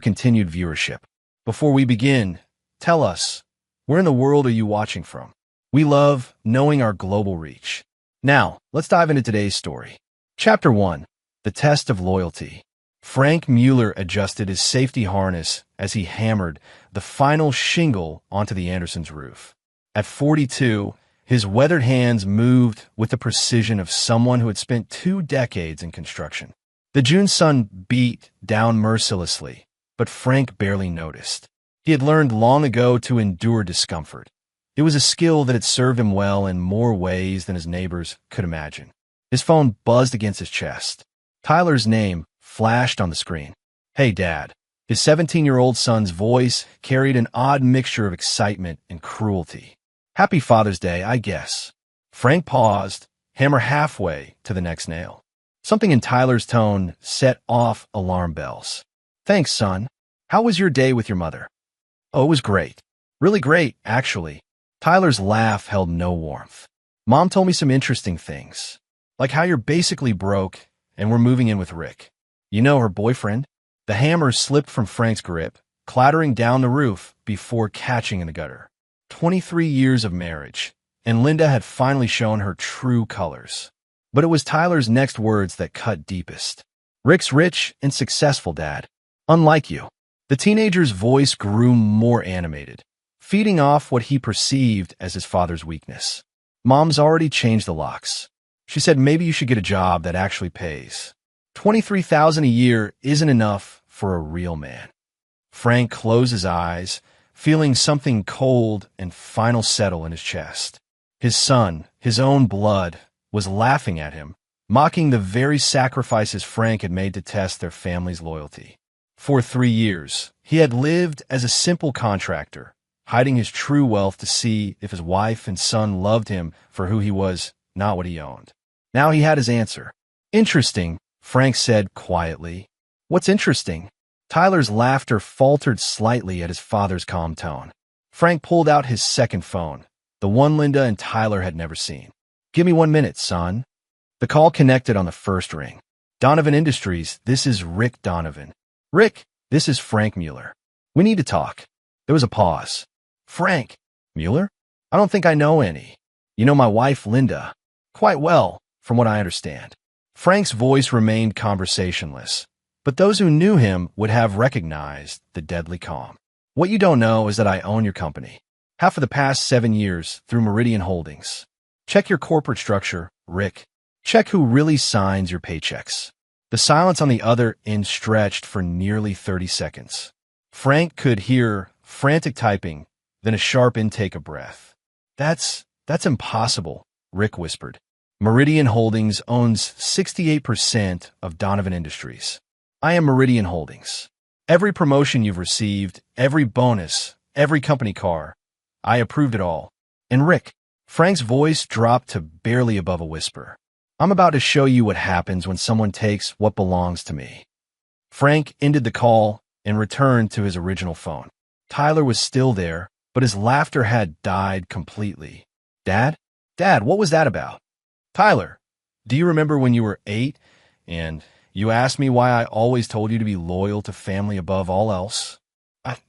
continued viewership. Before we begin, tell us, where in the world are you watching from? We love knowing our global reach. Now, let's dive into today's story. Chapter 1. The Test of Loyalty. Frank Mueller adjusted his safety harness as he hammered the final shingle onto the Andersons' roof. At 42, his weathered hands moved with the precision of someone who had spent 2 decades in construction. The June sun beat down mercilessly, but Frank barely noticed. He had learned long ago to endure discomfort. It was a skill that had served him well in more ways than his neighbors could imagine. His phone buzzed against his chest. Tyler's name flashed on the screen. "Hey, Dad." His 17-year-old son's voice carried an odd mixture of excitement and cruelty. "Happy Father's Day, I guess." Frank paused, hammer halfway to the next nail. Something in Tyler's tone set off alarm bells. "Thanks, son. How was your day with your mother?" "Oh, it was great. Really great, actually." Tyler's laugh held no warmth. "Mom told me some interesting things, like how you're basically broke and we're moving in with Rick. You know, her boyfriend?" The hammer slipped from Frank's grip, clattering down the roof before catching in the gutter. 23 years of marriage, and Linda had finally shown her true colors. But it was Tyler's next words that cut deepest. "Rick's rich and successful, Dad. Unlike you." The teenager's voice grew more animated, feeding off what he perceived as his father's weakness. "Mom's already changed the locks. She said maybe you should get a job that actually pays. $23,000 a year isn't enough for a real man." Frank closed his eyes, feeling something cold and final settle in his chest. His son, his own blood, was laughing at him, mocking the very sacrifices Frank had made to test their family's loyalty. For 3 years, he had lived as a simple contractor, hiding his true wealth to see if his wife and son loved him for who he was, not what he owned. Now he had his answer. "Interesting," Frank said quietly. "What's interesting?" Tyler's laughter faltered slightly at his father's calm tone. Frank pulled out his second phone, the one Linda and Tyler had never seen. "Give me 1 minute, son." The call connected on the first ring. "Donovan Industries, this is Rick Donovan." "Rick, this is Frank Mueller. We need to talk." There was a pause. "Frank Mueller? I don't think I know any. You know my wife, Linda?" "Quite well, from what I understand." Frank's voice remained conversationless, but those who knew him would have recognized the deadly calm. "What you don't know is that I own your company. Half of the past 7 years through Meridian Holdings. Check your corporate structure, Rick. Check who really signs your paychecks." The silence on the other end stretched for nearly 30 seconds. Frank could hear frantic typing, then a sharp intake of breath. That's impossible," Rick whispered. "Meridian Holdings owns 68% of Donovan Industries. I am Meridian Holdings. Every promotion you've received, every bonus, every company car, I approved it all. And Rick," Frank's voice dropped to barely above a whisper, "I'm about to show you what happens when someone takes what belongs to me." Frank ended the call and returned to his original phone. Tyler was still there, but his laughter had died completely. Dad, what was that about?" "Tyler, do you remember when you were 8 and you asked me why I always told you to be loyal to family above all else?"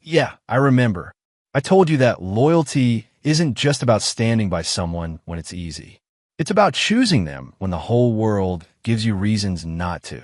Yeah, I remember. I told you that loyalty isn't just about standing by someone when it's easy. It's about choosing them when the whole world gives you reasons not to."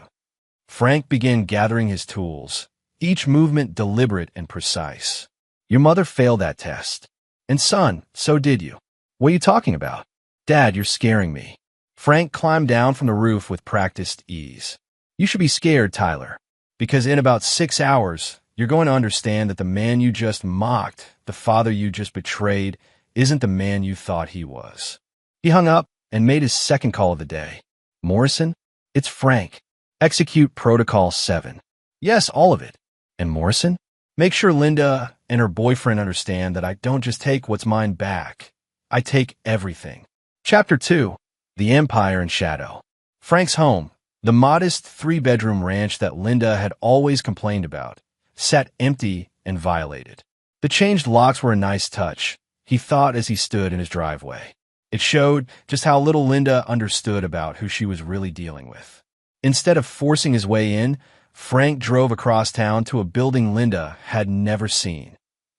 Frank began gathering his tools, each movement deliberate and precise. "Your mother failed that test. And son, so did you." "What are you talking about?" "Dad, you're scaring me." Frank climbed down from the roof with practiced ease. "You should be scared, Tyler, because in about 6 hours, you're going to understand that the man you just mocked, the father you just betrayed, isn't the man you thought he was." He hung up and made his second call of the day. "Morrison, it's Frank. Execute Protocol 7. "Yes, all of it." "And Morrison, make sure Linda and her boyfriend understand that I don't just take what's mine back. I take everything." Chapter 2. The Empire in Shadow. Frank's home, the modest 3-bedroom ranch that Linda had always complained about, sat empty and violated. The changed locks were a nice touch, he thought as he stood in his driveway. It showed just how little Linda understood about who she was really dealing with. Instead of forcing his way in, Frank drove across town to a building Linda had never seen.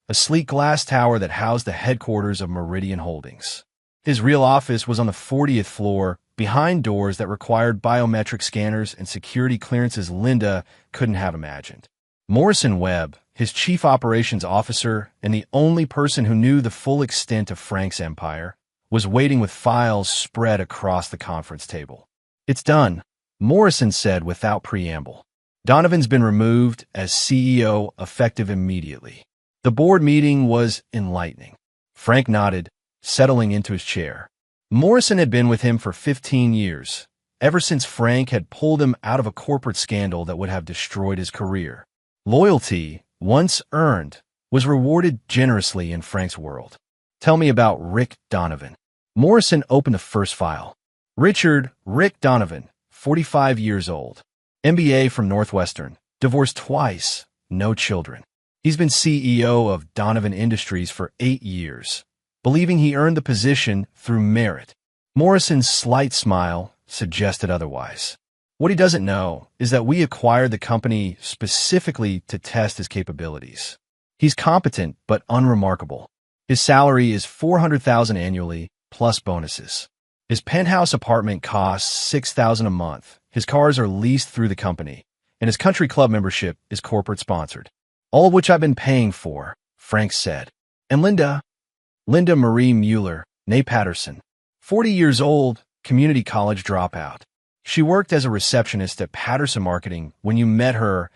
A sleek glass tower that housed the headquarters of Meridian Holdings. His real office was on the 40th floor, behind doors that required biometric scanners and security clearances Linda couldn't have imagined. Morrison Webb, his chief operations officer and the only person who knew the full extent of Frank's empire, was waiting with files spread across the conference table. "It's done," Morrison said without preamble. "Donovan's been removed as CEO effective immediately." The board meeting was enlightening. Frank nodded, settling into his chair. Morrison had been with him for 15 years, ever since Frank had pulled him out of a corporate scandal that would have destroyed his career. Loyalty, once earned, was rewarded generously in Frank's world. "Tell me about Rick Donovan." Morrison opened the first file. Rick Donovan, 45 years old. MBA from Northwestern, divorced twice, no children. He's been CEO of Donovan Industries for 8 years, believing he earned the position through merit. Morrison's slight smile suggested otherwise. What he doesn't know is that we acquired the company specifically to test his capabilities. He's competent but unremarkable. His salary is $400,000 annually, plus bonuses. His penthouse apartment costs $6,000 a month. His cars are leased through the company, and his country club membership is corporate sponsored. "All of which I've been paying for," Frank said. "And Linda Marie Mueller, née Patterson, 40 years old, community college dropout. She worked as a receptionist at Patterson Marketing when you met her,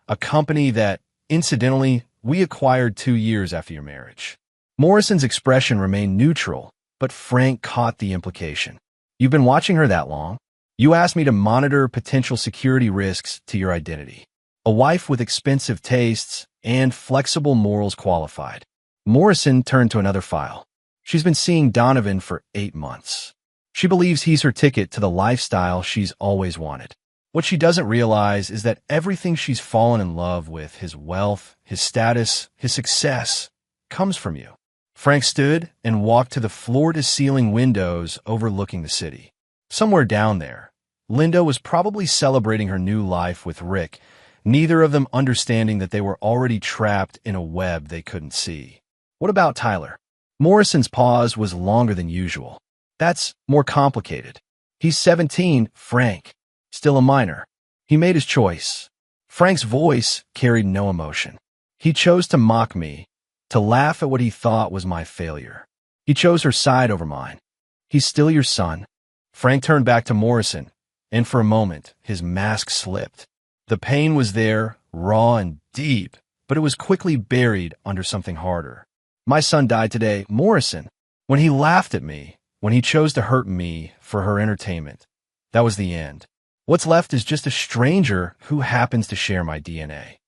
a company that, incidentally, we acquired 2 years after your marriage." Morrison's expression remained neutral, but Frank caught the implication. "You've been watching her that long? You asked me to monitor potential security risks to your identity. A wife with expensive tastes and flexible morals qualified." Morrison turned to another file. "She's been seeing Donovan for 8 months. She believes he's her ticket to the lifestyle she's always wanted. What she doesn't realize is that everything she's fallen in love with, his wealth, his status, his success, comes from you." Frank stood and walked to the floor-to-ceiling windows overlooking the city. Somewhere down there, Linda was probably celebrating her new life with Rick, neither of them understanding that they were already trapped in a web they couldn't see. "What about Tyler?" Morrison's pause was longer than usual. "That's more complicated. He's 17, Frank. Still a minor. He made his choice." Frank's voice carried no emotion. "He chose to mock me, to laugh at what he thought was my failure. He chose her side over mine. He's still your son." Frank turned back to Morrison, and for a moment, his mask slipped. The pain was there, raw and deep, but it was quickly buried under something harder. "My son died today, Morrison. When he laughed at me, when he chose to hurt me for her entertainment, that was the end. What's left is just a stranger who happens to share my DNA."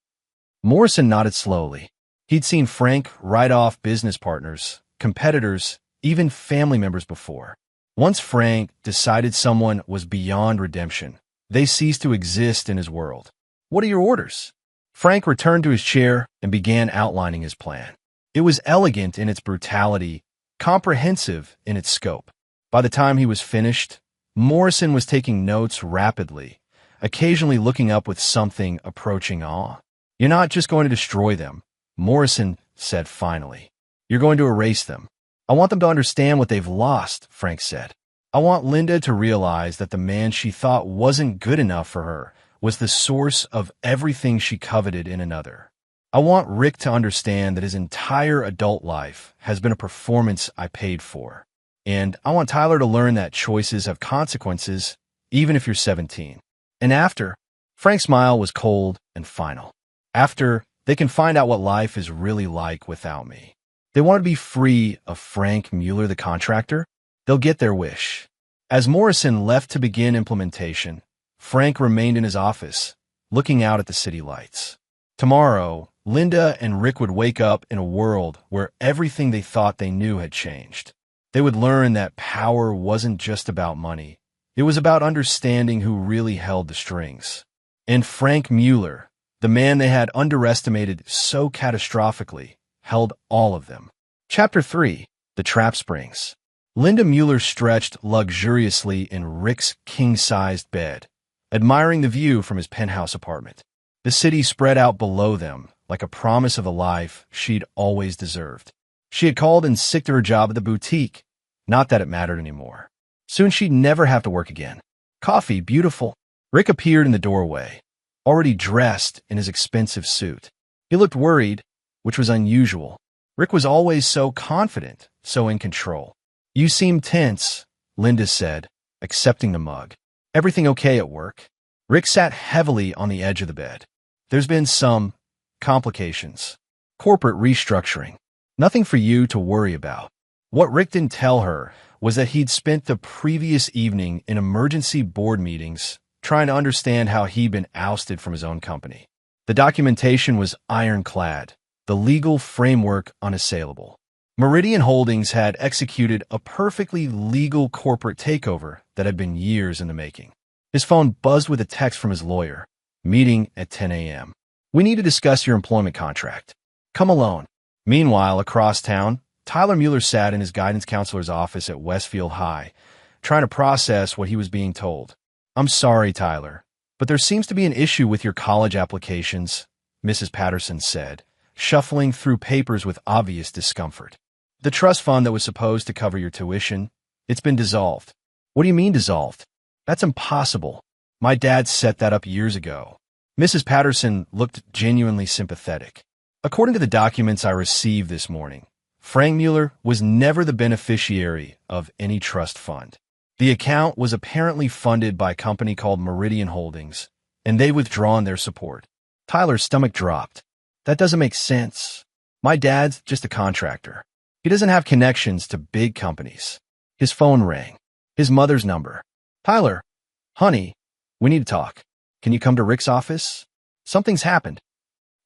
Morrison nodded slowly. He'd seen Frank write off business partners, competitors, even family members before. Once Frank decided someone was beyond redemption, they ceased to exist in his world. "What are your orders?" Frank returned to his chair and began outlining his plan. It was elegant in its brutality, comprehensive in its scope. By the time he was finished, Morrison was taking notes rapidly, occasionally looking up with something approaching awe. "You're not just going to destroy them," Morrison said finally. "You're going to erase them. I want them to understand what they've lost," Frank said. "I want Linda to realize that the man she thought wasn't good enough for her was the source of everything she coveted in another. I want Rick to understand that his entire adult life has been a performance I paid for. And I want Tyler to learn that choices have consequences, even if you're 17. And after," Frank's smile was cold and final, "after, they can find out what life is really like without me. They want to be free of Frank Mueller the contractor. They'll get their wish." As Morrison left to begin implementation, Frank remained in his office, looking out at the city lights. Tomorrow, Linda and Rick would wake up in a world where everything they thought they knew had changed. They would learn that power wasn't just about money. It was about understanding who really held the strings. And Frank Mueller, the man they had underestimated so catastrophically, held all of them. Chapter 3. The Trap Springs. Linda Mueller stretched luxuriously in Rick's king-sized bed, admiring the view from his penthouse apartment. The city spread out below them, like a promise of a life she'd always deserved. She had called in sick to her job at the boutique. Not that it mattered anymore. Soon she'd never have to work again. Coffee, beautiful. Rick appeared in the doorway, already dressed in his expensive suit. He looked worried, which was unusual. Rick was always so confident, so in control. You seem tense, Linda said, accepting the mug. Everything okay at work? Rick sat heavily on the edge of the bed. There's been some complications. Corporate restructuring. Nothing for you to worry about. What Rick didn't tell her was that he'd spent the previous evening in emergency board meetings trying to understand how he'd been ousted from his own company. The documentation was ironclad, the legal framework unassailable. Meridian Holdings had executed a perfectly legal corporate takeover that had been years in the making. His phone buzzed with a text from his lawyer. Meeting at 10 a.m. We need to discuss your employment contract. Come alone. Meanwhile, across town, Tyler Mueller sat in his guidance counselor's office at Westfield High, trying to process what he was being told. I'm sorry, Tyler, but there seems to be an issue with your college applications, Mrs. Patterson said, shuffling through papers with obvious discomfort. The trust fund that was supposed to cover your tuition, it's been dissolved. What do you mean dissolved? That's impossible. My dad set that up years ago. Mrs. Patterson looked genuinely sympathetic. According to the documents I received this morning, Frank Mueller was never the beneficiary of any trust fund. The account was apparently funded by a company called Meridian Holdings, and they've withdrawn their support. Tyler's stomach dropped. That doesn't make sense. My dad's just a contractor. He doesn't have connections to big companies. His phone rang. His mother's number. Tyler, honey, we need to talk. Can you come to Rick's office? Something's happened.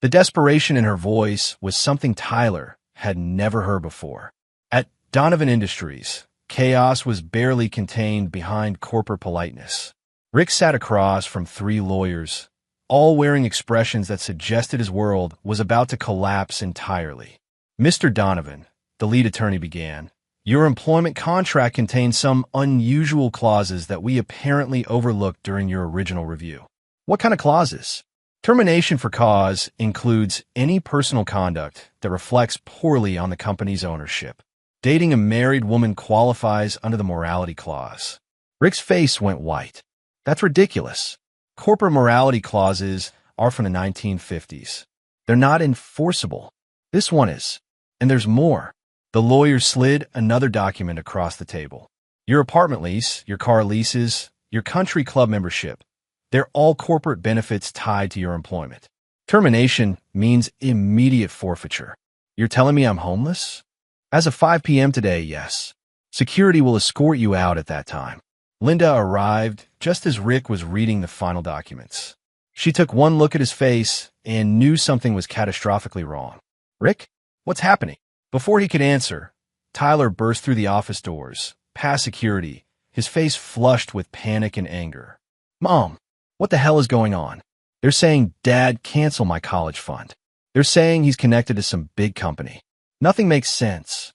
The desperation in her voice was something Tyler had never heard before. At Donovan Industries, chaos was barely contained behind corporate politeness. Rick sat across from three lawyers, all wearing expressions that suggested his world was about to collapse entirely. Mr. Donovan, the lead attorney began, your employment contract contains some unusual clauses that we apparently overlooked during your original review. What kind of clauses? Termination for cause includes any personal conduct that reflects poorly on the company's ownership. Dating a married woman qualifies under the morality clause. Rick's face went white. That's ridiculous. Corporate morality clauses are from the 1950s. They're not enforceable. This one is. And there's more. The lawyer slid another document across the table. Your apartment lease, your car leases, your country club membership. They're all corporate benefits tied to your employment. Termination means immediate forfeiture. You're telling me I'm homeless? As of 5 p.m. today, yes. Security will escort you out at that time. Linda arrived just as Rick was reading the final documents. She took one look at his face and knew something was catastrophically wrong. Rick, what's happening? Before he could answer, Tyler burst through the office doors, past security, his face flushed with panic and anger. Mom, what the hell is going on? They're saying Dad cancel my college fund. They're saying he's connected to some big company. Nothing makes sense.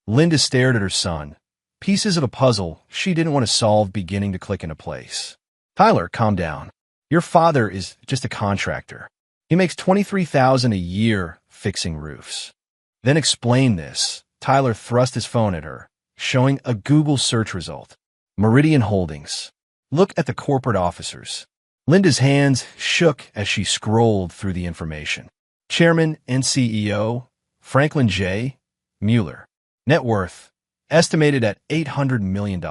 Linda stared at her son, pieces of a puzzle she didn't want to solve beginning to click into place. Tyler, calm down. Your father is just a contractor. He makes $23,000 a year fixing roofs. Then explain this. Tyler thrust his phone at her, showing a Google search result. Meridian Holdings. Look at the corporate officers. Linda's hands shook as she scrolled through the information. Chairman and CEO, Franklin J. Mueller. Net worth, estimated at $800 million.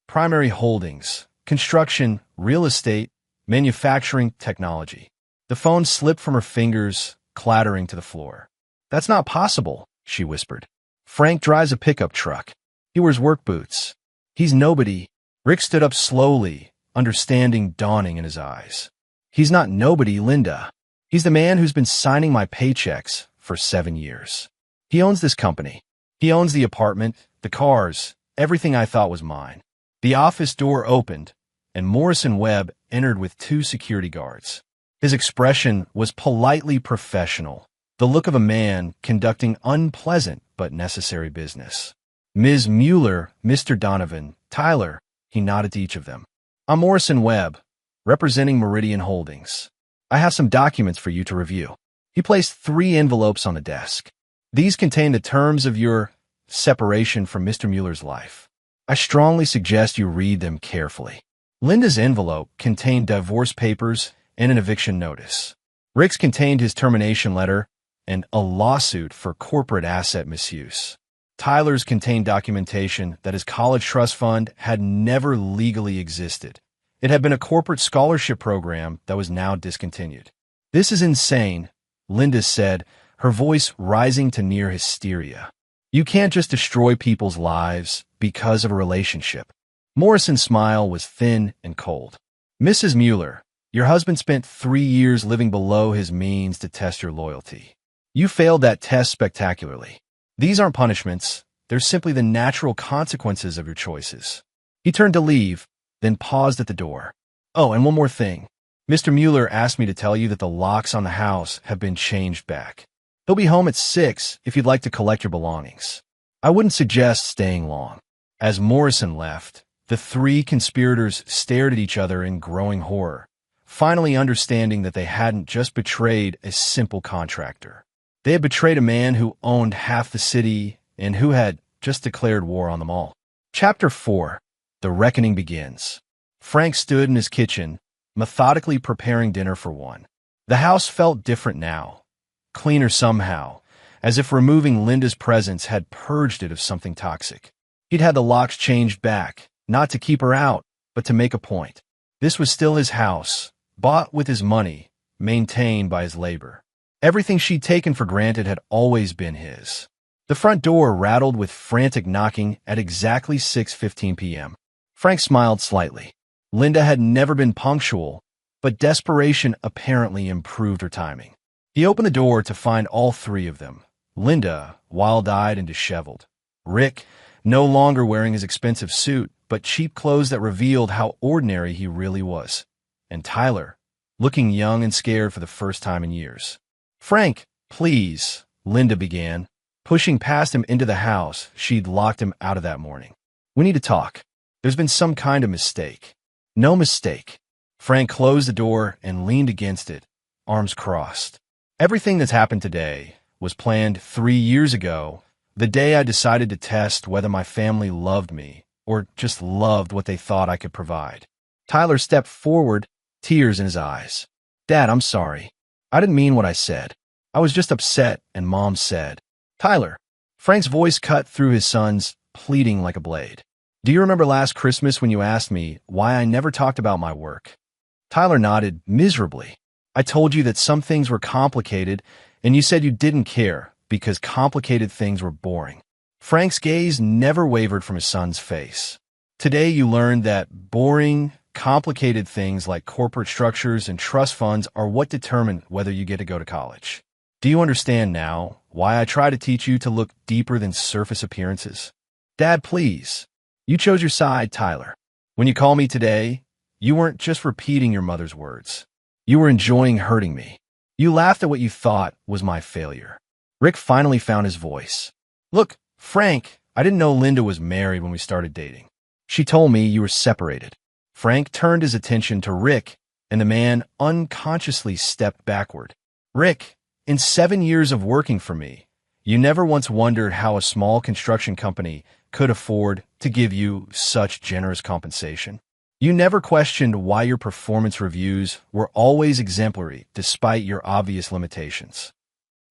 Primary holdings, construction, real estate, manufacturing, technology. The phone slipped from her fingers, clattering to the floor. That's not possible, she whispered. Frank drives a pickup truck. He wears work boots. He's nobody. Rick stood up slowly, understanding dawning in his eyes. He's not nobody, Linda. He's the man who's been signing my paychecks for 7 years. He owns this company. He owns the apartment, the cars, everything I thought was mine. The office door opened, and Morrison Webb entered with 2 security guards. His expression was politely professional, the look of a man conducting unpleasant but necessary business. Ms. Mueller, Mr. Donovan, Tyler, he nodded to each of them. I'm Morrison Webb, representing Meridian Holdings. I have some documents for you to review. He placed 3 envelopes on the desk. These contain the terms of your separation from Mr. Mueller's life. I strongly suggest you read them carefully. Linda's envelope contained divorce papers and an eviction notice. Rick's contained his termination letter and a lawsuit for corporate asset misuse. Tyler's contained documentation that his college trust fund had never legally existed. It had been a corporate scholarship program that was now discontinued. "This is insane," Linda said, her voice rising to near hysteria. "You can't just destroy people's lives because of a relationship." Morrison's smile was thin and cold. "Mrs. Mueller, your husband spent 3 years living below his means to test your loyalty. You failed that test spectacularly. These aren't punishments. They're simply the natural consequences of your choices." He turned to leave, then paused at the door. "Oh, and one more thing. Mr. Mueller asked me to tell you that the locks on the house have been changed back. He'll be home at 6 if you'd like to collect your belongings. I wouldn't suggest staying long." As Morrison left, the 3 conspirators stared at each other in growing horror, finally understanding that they hadn't just betrayed a simple contractor. They had betrayed a man who owned half the city and who had just declared war on them all. Chapter 4. The Reckoning Begins. Frank stood in his kitchen, methodically preparing dinner for one. The house felt different now, cleaner somehow, as if removing Linda's presence had purged it of something toxic. He'd had the locks changed back, not to keep her out, but to make a point. This was still his house, bought with his money, maintained by his labor. Everything she'd taken for granted had always been his. The front door rattled with frantic knocking at exactly 6:15 p.m. Frank smiled slightly. Linda had never been punctual, but desperation apparently improved her timing. He opened the door to find all 3 of them. Linda, wild-eyed and disheveled. Rick, no longer wearing his expensive suit, but cheap clothes that revealed how ordinary he really was. And Tyler, looking young and scared for the first time in years. "Frank, please," Linda began, pushing past him into the house she'd locked him out of that morning. "We need to talk. There's been some kind of mistake." "No mistake." Frank closed the door and leaned against it, arms crossed. "Everything that's happened today was planned 3 years ago, the day I decided to test whether my family loved me or just loved what they thought I could provide." Tyler stepped forward, tears in his eyes. "Dad, I'm sorry. I didn't mean what I said. I was just upset, and Mom said." "Tyler." Frank's voice cut through his son's, pleading like a blade. "Do you remember last Christmas when you asked me why I never talked about my work?" Tyler nodded miserably. "I told you that some things were complicated, and you said you didn't care because complicated things were boring." Frank's gaze never wavered from his son's face. "Today you learned that boring, complicated things like corporate structures and trust funds are what determine whether you get to go to college. Do you understand now why I try to teach you to look deeper than surface appearances?" "Dad, please." "You chose your side, Tyler. When you call me today, you weren't just repeating your mother's words. You were enjoying hurting me. You laughed at what you thought was my failure." Rick finally found his voice. "Look, Frank, I didn't know Linda was married when we started dating. She told me you were separated." Frank turned his attention to Rick, and the man unconsciously stepped backward. "Rick, in 7 years of working for me, you never once wondered how a small construction company could afford to give you such generous compensation. You never questioned why your performance reviews were always exemplary despite your obvious limitations.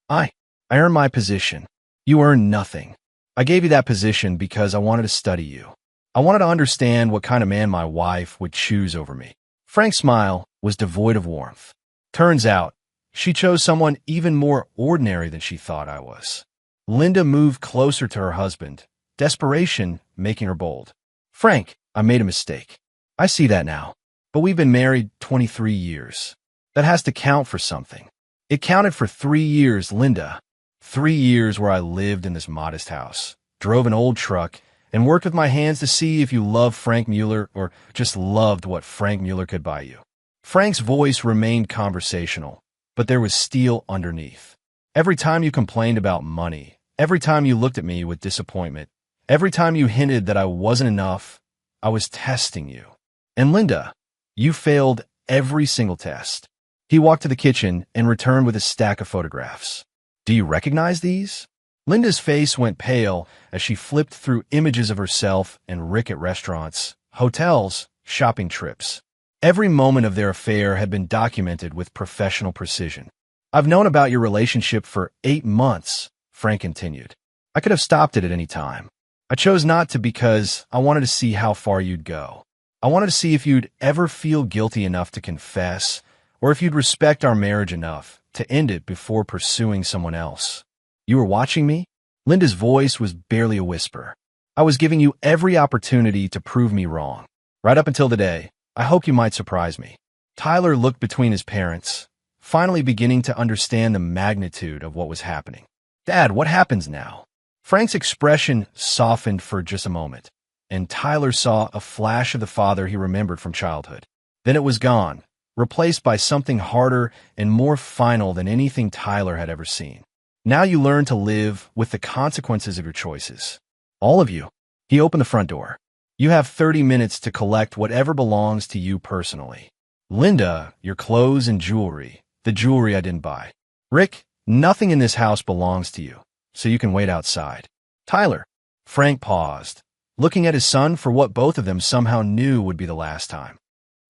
I earned my position. You earned nothing. I gave you that position because I wanted to study you. I wanted to understand what kind of man my wife would choose over me." Frank's smile was devoid of warmth. "Turns out, she chose someone even more ordinary than she thought I was." Linda moved closer to her husband, desperation making her bold. "Frank, I made a mistake. I see that now. But we've been married 23 years. That has to count for something. It counted for 3 years, Linda. 3 years where I lived in this modest house, drove an old truck, and worked with my hands to see if you loved Frank Mueller or just loved what Frank Mueller could buy you." Frank's voice remained conversational, but there was steel underneath. "Every time you complained about money, every time you looked at me with disappointment, every time you hinted that I wasn't enough, I was testing you. And Linda, you failed every single test. He walked to the kitchen and returned with a stack of photographs. Do you recognize these? Linda's face went pale as she flipped through images of herself and Rick at restaurants, hotels, shopping trips. Every moment of their affair had been documented with professional precision. I've known about your relationship for 8 months, Frank continued. I could have stopped it at any time. I chose not to because I wanted to see how far you'd go. I wanted to see if you'd ever feel guilty enough to confess, or if you'd respect our marriage enough to end it before pursuing someone else. You were watching me? Linda's voice was barely a whisper. I was giving you every opportunity to prove me wrong. Right up until the day, I hoped you might surprise me. Tyler looked between his parents, finally beginning to understand the magnitude of what was happening. Dad, what happens now? Frank's expression softened for just a moment, and Tyler saw a flash of the father he remembered from childhood. Then it was gone, replaced by something harder and more final than anything Tyler had ever seen. Now you learn to live with the consequences of your choices. All of you. He opened the front door. You have 30 minutes to collect whatever belongs to you personally. Linda, your clothes and jewelry, the jewelry I didn't buy. Rick, nothing in this house belongs to you, so you can wait outside. Tyler. Frank paused, looking at his son for what both of them somehow knew would be the last time.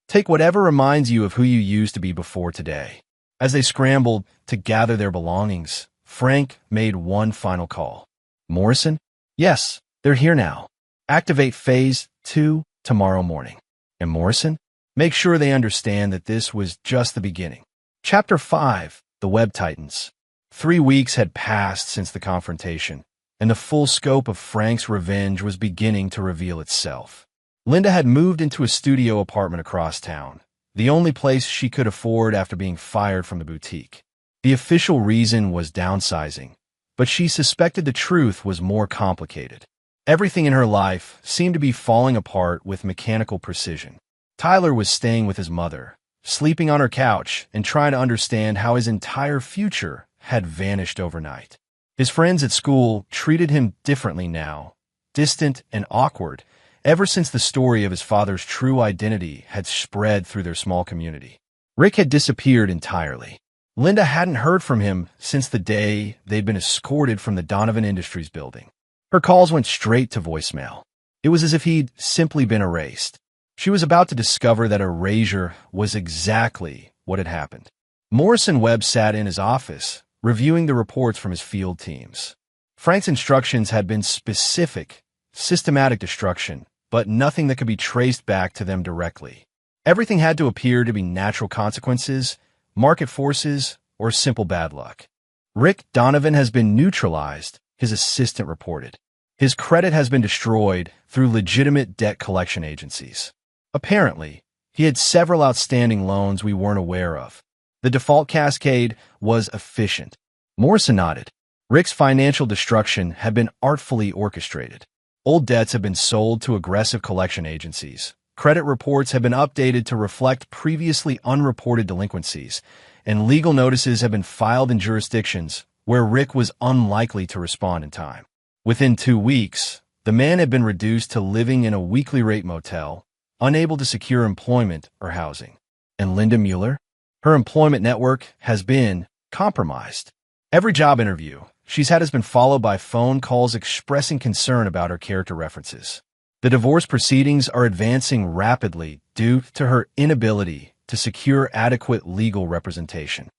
Take whatever reminds you of who you used to be before today. As they scrambled to gather their belongings, Frank made one final call. Morrison? Yes, they're here now. Activate Phase 2 tomorrow morning. And Morrison? Make sure they understand that this was just the beginning. Chapter 5, The Web Titans. 3 weeks had passed since the confrontation, and the full scope of Frank's revenge was beginning to reveal itself. Linda had moved into a studio apartment across town, the only place she could afford after being fired from the boutique. The official reason was downsizing, but she suspected the truth was more complicated. Everything in her life seemed to be falling apart with mechanical precision. Tyler was staying with his mother, sleeping on her couch and trying to understand how his entire future had vanished overnight. His friends at school treated him differently now, distant and awkward, ever since the story of his father's true identity had spread through their small community. Rick had disappeared entirely. Linda hadn't heard from him since the day they'd been escorted from the Donovan Industries building. Her calls went straight to voicemail. It was as if he'd simply been erased. She was about to discover that erasure was exactly what had happened. Morrison Webb sat in his office, reviewing the reports from his field teams. Frank's instructions had been specific, systematic destruction, but nothing that could be traced back to them directly. Everything had to appear to be natural consequences, market forces, or simple bad luck. Rick Donovan has been neutralized, his assistant reported. His credit has been destroyed through legitimate debt collection agencies. Apparently, he had several outstanding loans we weren't aware of. The default cascade was efficient. Morrison nodded. Rick's financial destruction had been artfully orchestrated. Old debts have been sold to aggressive collection agencies. Credit reports have been updated to reflect previously unreported delinquencies, and legal notices have been filed in jurisdictions where Rick was unlikely to respond in time. Within 2 weeks, the man had been reduced to living in a weekly rate motel, unable to secure employment or housing. And Linda Mueller? Her employment network has been compromised. Every job interview she's had has been followed by phone calls expressing concern about her character references. The divorce proceedings are advancing rapidly due to her inability to secure adequate legal representation.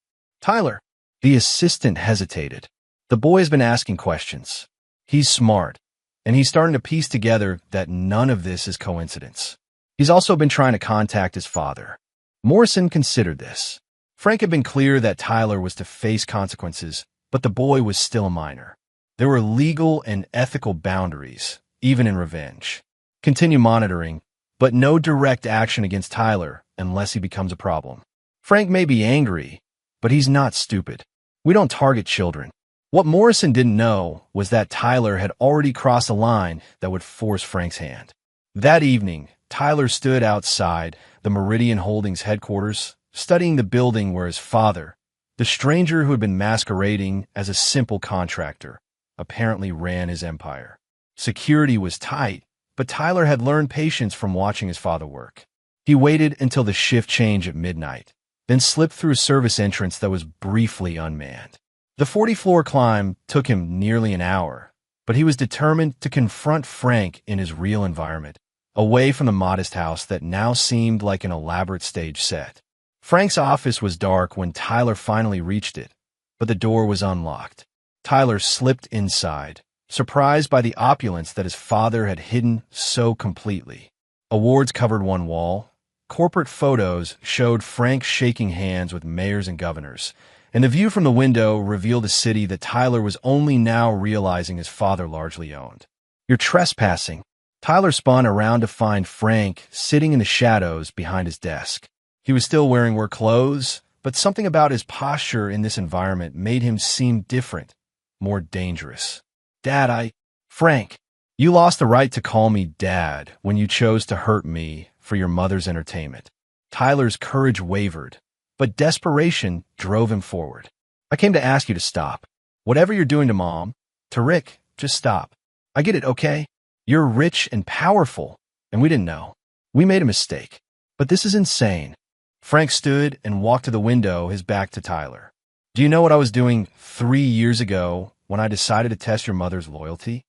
Tyler, the assistant, hesitated. The boy has been asking questions. He's smart, and he's starting to piece together that none of this is coincidence. He's also been trying to contact his father. Morrison considered this. Frank had been clear that Tyler was to face consequences, but the boy was still a minor. There were legal and ethical boundaries, even in revenge. Continue monitoring, but no direct action against Tyler unless he becomes a problem. Frank may be angry, but he's not stupid. We don't target children. What Morrison didn't know was that Tyler had already crossed a line that would force Frank's hand. That evening, Tyler stood outside the Meridian Holdings headquarters, studying the building where his father, the stranger who had been masquerading as a simple contractor, apparently ran his empire. Security was tight, but Tyler had learned patience from watching his father work. He waited until the shift change at midnight, then slipped through a service entrance that was briefly unmanned. The 40-floor climb took him nearly an hour, but he was determined to confront Frank in his real environment, away from the modest house that now seemed like an elaborate stage set. Frank's office was dark when Tyler finally reached it, but the door was unlocked. Tyler slipped inside, surprised by the opulence that his father had hidden so completely. Awards covered one wall. Corporate photos showed Frank shaking hands with mayors and governors, and the view from the window revealed a city that Tyler was only now realizing his father largely owned. "You're trespassing." Tyler spun around to find Frank sitting in the shadows behind his desk. He was still wearing work clothes, but something about his posture in this environment made him seem different, more dangerous. "Dad, Frank, you lost the right to call me Dad when you chose to hurt me for your mother's entertainment." Tyler's courage wavered, but desperation drove him forward. "I came to ask you to stop. Whatever you're doing to Mom, to Rick, just stop. I get it, okay? You're rich and powerful, and we didn't know. We made a mistake. But this is insane." Frank stood and walked to the window, his back to Tyler. "Do you know what I was doing 3 years ago when I decided to test your mother's loyalty?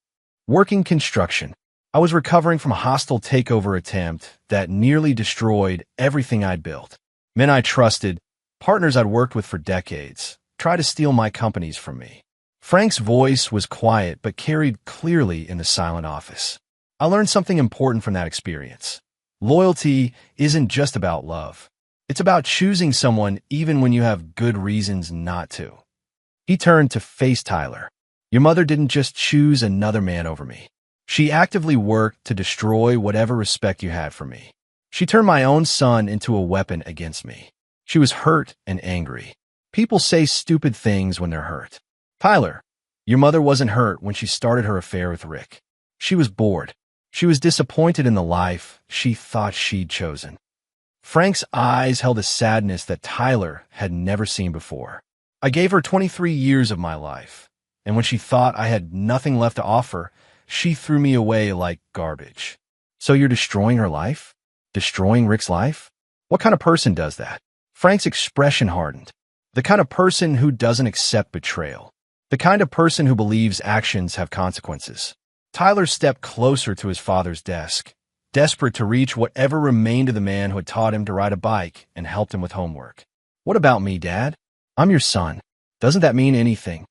Working construction. I was recovering from a hostile takeover attempt that nearly destroyed everything I'd built. Men I trusted, partners I'd worked with for decades, tried to steal my companies from me." Frank's voice was quiet but carried clearly in the silent office. "I learned something important from that experience. Loyalty isn't just about love. It's about choosing someone even when you have good reasons not to." He turned to face Tyler. "Your mother didn't just choose another man over me. She actively worked to destroy whatever respect you had for me. She turned my own son into a weapon against me. She was hurt and angry. People say stupid things when they're hurt. Tyler, your mother wasn't hurt when she started her affair with Rick. She was bored. She was disappointed in the life she thought she'd chosen." Frank's eyes held a sadness that Tyler had never seen before. "I gave her 23 years of my life, and when she thought I had nothing left to offer, she threw me away like garbage." "So you're destroying her life? Destroying Rick's life? What kind of person does that?" Frank's expression hardened. "The kind of person who doesn't accept betrayal. The kind of person who believes actions have consequences." Tyler stepped closer to his father's desk, desperate to reach whatever remained of the man who had taught him to ride a bike and helped him with homework. "What about me, Dad? I'm your son. Doesn't that mean anything?"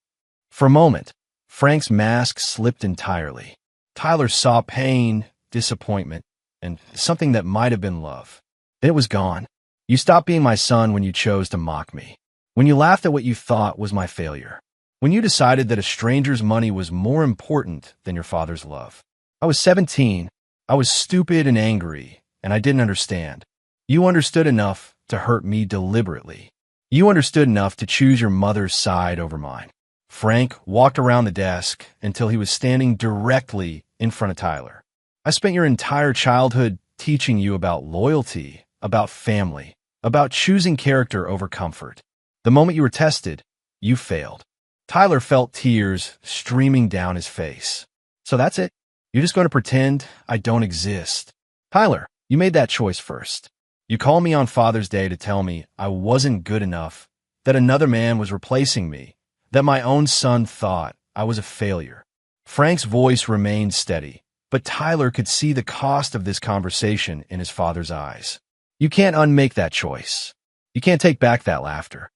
For a moment, Frank's mask slipped entirely. Tyler saw pain, disappointment, and something that might have been love. Then it was gone. "You stopped being my son when you chose to mock me. When you laughed at what you thought was my failure. When you decided that a stranger's money was more important than your father's love. I was 17. I was stupid and angry, and I didn't understand. You understood enough to hurt me deliberately. You understood enough to choose your mother's side over mine." Frank walked around the desk until he was standing directly in front of Tyler. "I spent your entire childhood teaching you about loyalty, about family, about choosing character over comfort. The moment you were tested, you failed." Tyler felt tears streaming down his face. "So that's it? You're just going to pretend I don't exist?" "Tyler, you made that choice first. You called me on Father's Day to tell me I wasn't good enough, that another man was replacing me, that my own son thought I was a failure." Frank's voice remained steady, but Tyler could see the cost of this conversation in his father's eyes. "You can't unmake that choice. You can't take back that laughter.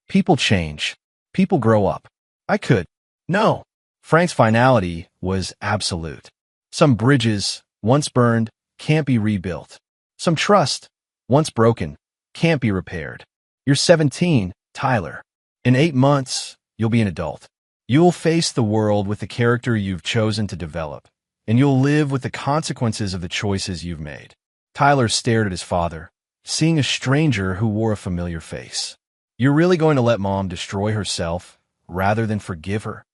People change. People grow up. I could." "No." Frank's finality was absolute. "Some bridges, once burned, can't be rebuilt. Some trust, once broken, can't be repaired. You're 17, Tyler. In 8 months, you'll be an adult. You'll face the world with the character you've chosen to develop, and you'll live with the consequences of the choices you've made." Tyler stared at his father, seeing a stranger who wore a familiar face. "You're really going to let Mom destroy herself rather than forgive her?"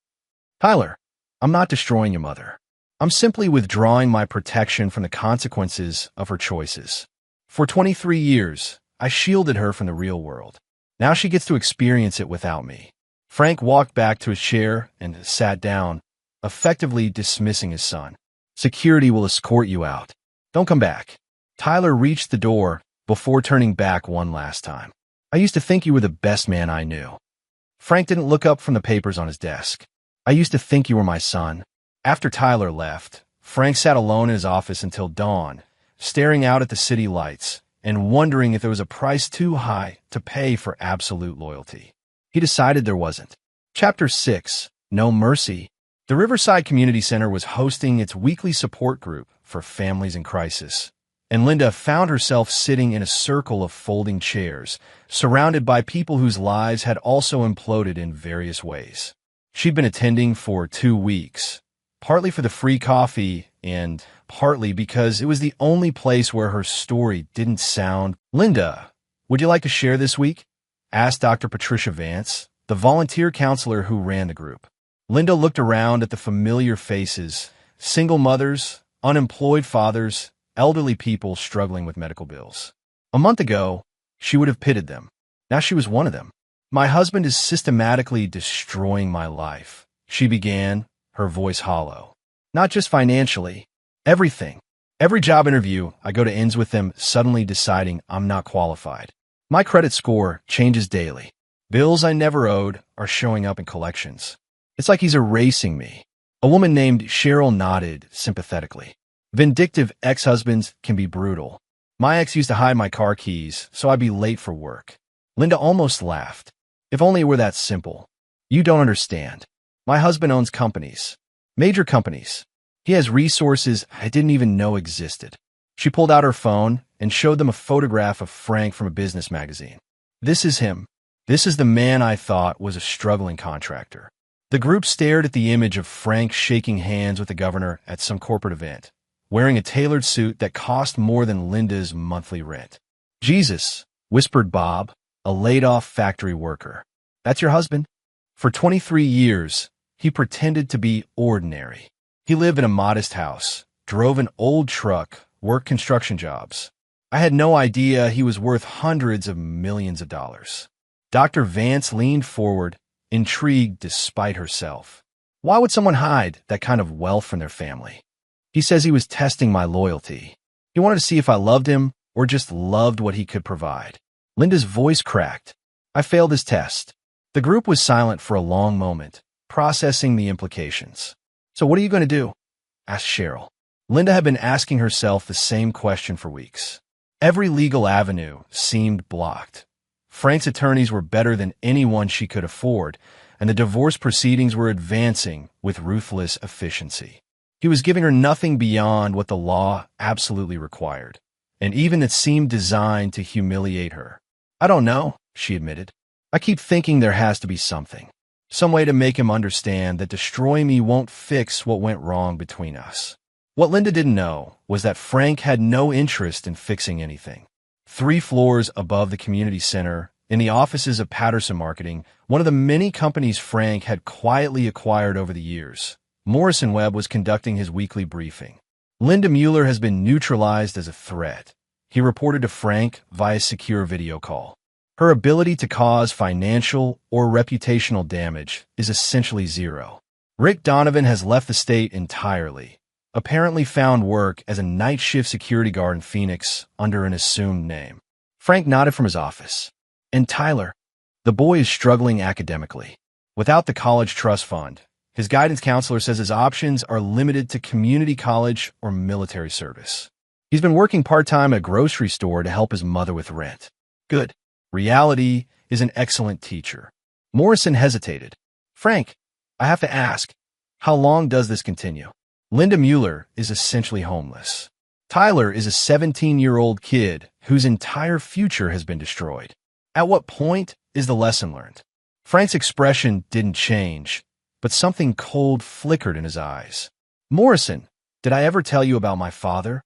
"Tyler, I'm not destroying your mother. I'm simply withdrawing my protection from the consequences of her choices. For 23 years, I shielded her from the real world. Now she gets to experience it without me." Frank walked back to his chair and sat down, effectively dismissing his son. "Security will escort you out. Don't come back." Tyler reached the door before turning back one last time. I used to think you were the best man I knew. Frank didn't look up from the papers on his desk. I used to think you were my son. After Tyler left, Frank sat alone in his office until dawn, staring out at the city lights and wondering if there was a price too high to pay for absolute loyalty. He decided there wasn't. Chapter 6. No Mercy. The Riverside Community Center was hosting its weekly support group for families in crisis, and Linda found herself sitting in a circle of folding chairs, surrounded by people whose lives had also imploded in various ways. She'd been attending for 2 weeks, partly for the free coffee and partly because it was the only place where her story didn't sound. "Linda, would you like to share this week?" asked Dr. Patricia Vance, the volunteer counselor who ran the group. Linda looked around at the familiar faces, single mothers, unemployed fathers, elderly people struggling with medical bills. A month ago, she would have pitied them. Now she was one of them. "My husband is systematically destroying my life," she began, her voice hollow. "Not just financially, everything. Every job interview I go to ends with them suddenly deciding I'm not qualified. My credit score changes daily. Bills I never owed are showing up in collections. It's like he's erasing me." A woman named Cheryl nodded sympathetically. "Vindictive ex-husbands can be brutal. My ex used to hide my car keys so I'd be late for work." Linda almost laughed. "If only it were that simple. You don't understand. My husband owns companies. Major companies. He has resources I didn't even know existed." She pulled out her phone and showed them a photograph of Frank from a business magazine. "This is him. This is the man I thought was a struggling contractor." The group stared at the image of Frank shaking hands with the governor at some corporate event, wearing a tailored suit that cost more than Linda's monthly rent. "Jesus," whispered Bob, a laid-off factory worker. "That's your husband?" For 23 years, he pretended to be ordinary. He lived in a modest house, drove an old truck, worked construction jobs. I had no idea he was worth hundreds of millions of dollars. Dr. Vance leaned forward, intrigued despite herself. "Why would someone hide that kind of wealth from their family?" "He says he was testing my loyalty. He wanted to see if I loved him or just loved what he could provide." Linda's voice cracked. "I failed his test." The group was silent for a long moment, processing the implications. "So what are you going to do?" asked Cheryl. Linda had been asking herself the same question for weeks. Every legal avenue seemed blocked. Frank's attorneys were better than anyone she could afford, and the divorce proceedings were advancing with ruthless efficiency. He was giving her nothing beyond what the law absolutely required, and even it seemed designed to humiliate her. "I don't know," she admitted. "I keep thinking there has to be something. Some way to make him understand that destroying me won't fix what went wrong between us." What Linda didn't know was that Frank had no interest in fixing anything. 3 floors above the community center, in the offices of Patterson Marketing, one of the many companies Frank had quietly acquired over the years, Morrison Webb was conducting his weekly briefing. "Linda Mueller has been neutralized as a threat," he reported to Frank via secure video call. "Her ability to cause financial or reputational damage is essentially zero. Rick Donovan has left the state entirely, apparently found work as a night shift security guard in Phoenix under an assumed name." Frank nodded from his office. "And Tyler, the boy is struggling academically. Without the college trust fund, his guidance counselor says his options are limited to community college or military service. He's been working part-time at a grocery store to help his mother with rent." "Good. Reality is an excellent teacher." Morrison hesitated. "Frank, I have to ask, how long does this continue?" "Linda Mueller is essentially homeless. Tyler is a 17-year-old kid whose entire future has been destroyed. At what point is the lesson learned?" Frank's expression didn't change, but something cold flickered in his eyes. "Morrison, did I ever tell you about my father?"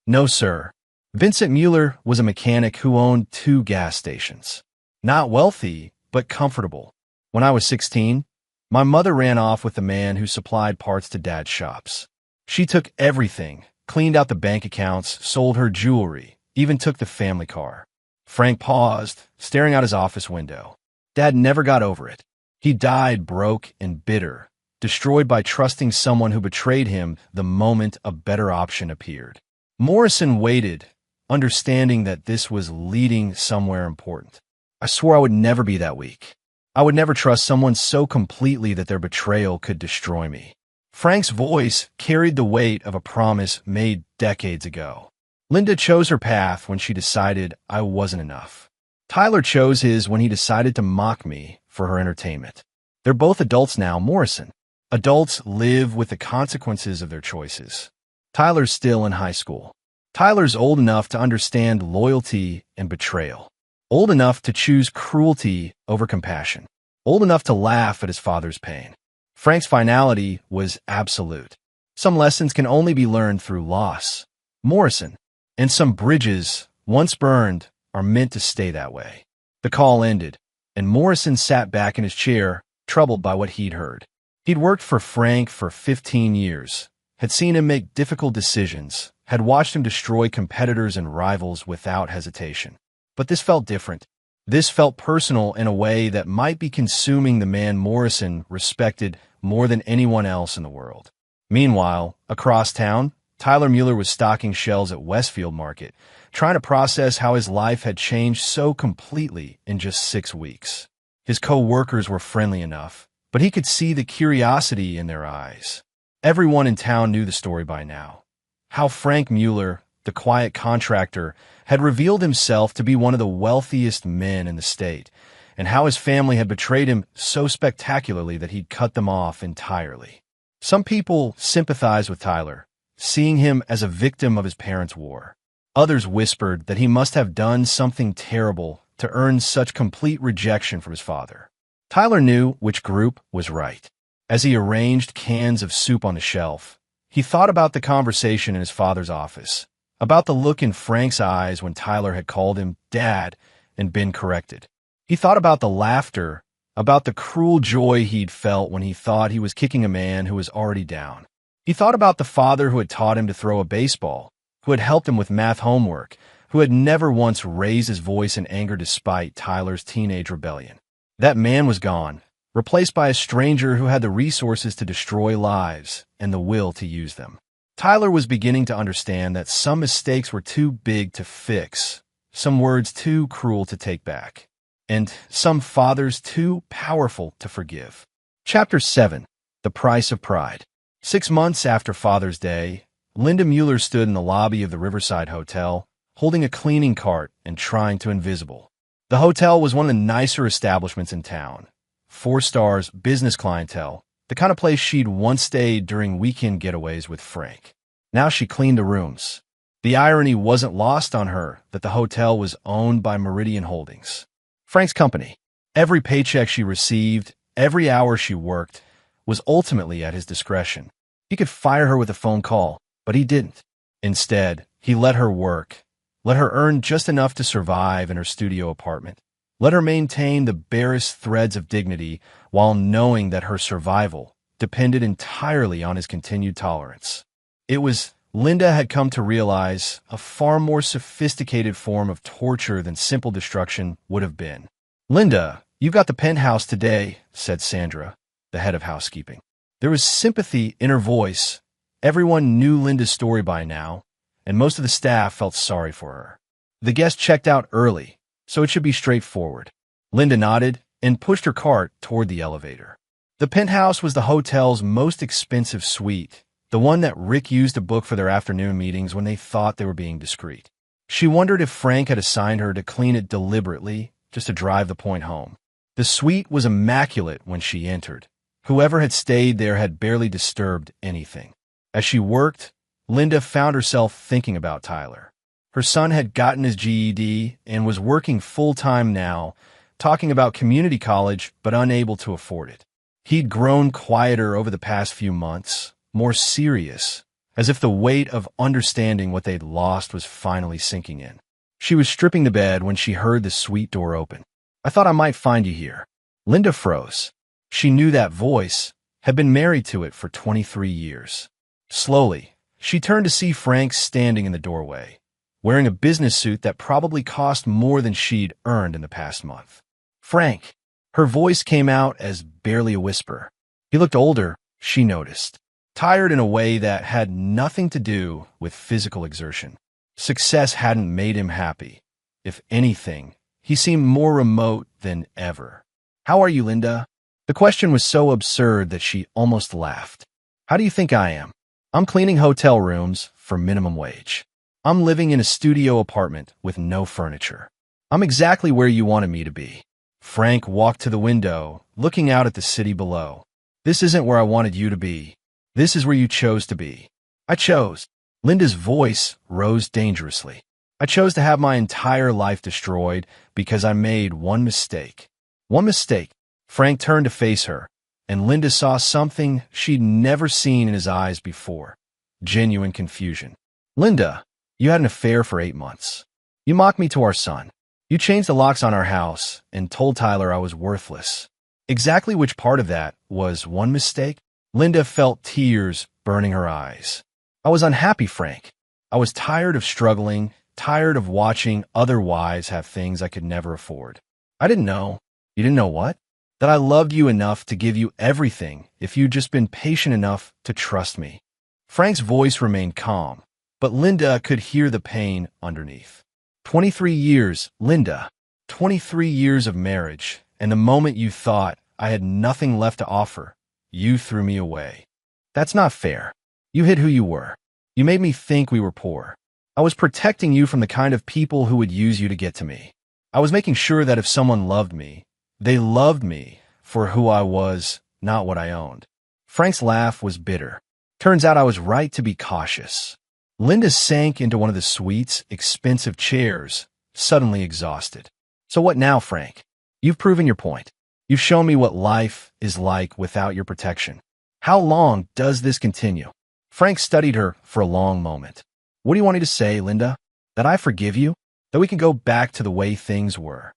"No, sir. Vincent Mueller was a mechanic who owned 2 gas stations. Not wealthy, but comfortable. When I was 16, my mother ran off with the man who supplied parts to Dad's shops. She took everything, cleaned out the bank accounts, sold her jewelry, even took the family car." Frank paused, staring out his office window. Dad never got over it. He died broke and bitter, destroyed by trusting someone who betrayed him the moment a better option appeared. Morrison waited, understanding that this was leading somewhere important. I swore I would never be that weak. I would never trust someone so completely that their betrayal could destroy me. Frank's voice carried the weight of a promise made decades ago. Linda chose her path when she decided I wasn't enough. Tyler chose his when he decided to mock me for her entertainment. They're both adults now, Morrison. Adults live with the consequences of their choices. Tyler's still in high school. Tyler's old enough to understand loyalty and betrayal. Old enough to choose cruelty over compassion. Old enough to laugh at his father's pain. Frank's finality was absolute. Some lessons can only be learned through loss. Morrison. And some bridges, once burned, are meant to stay that way. The call ended, and Morrison sat back in his chair, troubled by what he'd heard. He'd worked for Frank for 15 years, had seen him make difficult decisions, had watched him destroy competitors and rivals without hesitation. But this felt different. This felt personal in a way that might be consuming the man Morrison respected more than anyone else in the world. Meanwhile, across town, Tyler Mueller was stocking shelves at Westfield Market, trying to process how his life had changed so completely in just 6 weeks. His co-workers were friendly enough, but he could see the curiosity in their eyes. Everyone in town knew the story by now. How Frank Mueller, the quiet contractor, had revealed himself to be one of the wealthiest men in the state, and how his family had betrayed him so spectacularly that he'd cut them off entirely. Some people sympathized with Tyler, seeing him as a victim of his parents' war. Others whispered that he must have done something terrible to earn such complete rejection from his father. Tyler knew which group was right. As he arranged cans of soup on the shelf, he thought about the conversation in his father's office, about the look in Frank's eyes when Tyler had called him Dad and been corrected. He thought about the laughter, about the cruel joy he'd felt when he thought he was kicking a man who was already down. He thought about the father who had taught him to throw a baseball, who had helped him with math homework, who had never once raised his voice in anger despite Tyler's teenage rebellion. That man was gone, replaced by a stranger who had the resources to destroy lives and the will to use them. Tyler was beginning to understand that some mistakes were too big to fix, some words too cruel to take back, and some fathers too powerful to forgive. Chapter 7. The Price of Pride. 6 months after Father's Day, Linda Mueller stood in the lobby of the Riverside Hotel, holding a cleaning cart and trying to invisible. The hotel was one of the nicer establishments in town. 4 stars, business clientele, the kind of place she'd once stayed during weekend getaways with Frank. Now she cleaned the rooms. The irony wasn't lost on her that the hotel was owned by Meridian Holdings, Frank's company. Every paycheck she received, every hour she worked, was ultimately at his discretion. He could fire her with a phone call, but he didn't. Instead, he let her work, let her earn just enough to survive in her studio apartment, let her maintain the barest threads of dignity while knowing that her survival depended entirely on his continued tolerance. It was, Linda had come to realize, a far more sophisticated form of torture than simple destruction would have been. "Linda, you got the penthouse today," said Sandra, the head of housekeeping. There was sympathy in her voice. Everyone knew Linda's story by now, and most of the staff felt sorry for her. The guest checked out early, so it should be straightforward. Linda nodded and pushed her cart toward the elevator. The penthouse was the hotel's most expensive suite, the one that Rick used to book for their afternoon meetings when they thought they were being discreet. She wondered if Frank had assigned her to clean it deliberately, just to drive the point home. The suite was immaculate when she entered. Whoever had stayed there had barely disturbed anything. As she worked, Linda found herself thinking about Tyler. Her son had gotten his GED and was working full-time now, talking about community college but unable to afford it. He'd grown quieter over the past few months, more serious, as if the weight of understanding what they'd lost was finally sinking in. She was stripping the bed when she heard the suite door open. "I thought I might find you here." Linda froze. She knew that voice, had been married to it for 23 years. Slowly, she turned to see Frank standing in the doorway, wearing a business suit that probably cost more than she'd earned in the past month. "Frank." Her voice came out as barely a whisper. He looked older, she noticed, tired in a way that had nothing to do with physical exertion. Success hadn't made him happy. If anything, He seemed more remote than ever. "How are you, Linda?" The question was so absurd that she almost laughed. "How do you think I am? I'm cleaning hotel rooms for minimum wage. I'm living in a studio apartment with no furniture. I'm exactly where you wanted me to be." Frank walked to the window, looking out at the city below. "This isn't where I wanted you to be. This is where you chose to be." "I chose." Linda's voice rose dangerously. "I chose to have my entire life destroyed because I made one mistake." "One mistake?" Frank turned to face her, and Linda saw something she'd never seen in his eyes before. Genuine confusion. "Linda, you had an affair for 8 months. You mocked me to our son. You changed the locks on our house and told Tyler I was worthless." Exactly which part of that was one mistake? Linda felt tears burning her eyes. "I was unhappy, Frank. I was tired of struggling, tired of watching other wives have things I could never afford. I didn't know." "You didn't know what?" "That I loved you enough to give you everything if you'd just been patient enough to trust me." Frank's voice remained calm, but Linda could hear the pain underneath. 23 years, Linda. 23 years of marriage, and the moment you thought I had nothing left to offer, you threw me away. That's not fair. You hid who you were. You made me think we were poor. I was protecting you from the kind of people who would use you to get to me. I was making sure that if someone loved me, they loved me for who I was, not what I owned. Frank's laugh was bitter. Turns out I was right to be cautious. Linda sank into one of the suite's expensive chairs, suddenly exhausted. "So what now, Frank? You've proven your point. You've shown me what life is like without your protection. How long does this continue?" Frank studied her for a long moment. "What do you want me to say, Linda? That I forgive you? That we can go back to the way things were?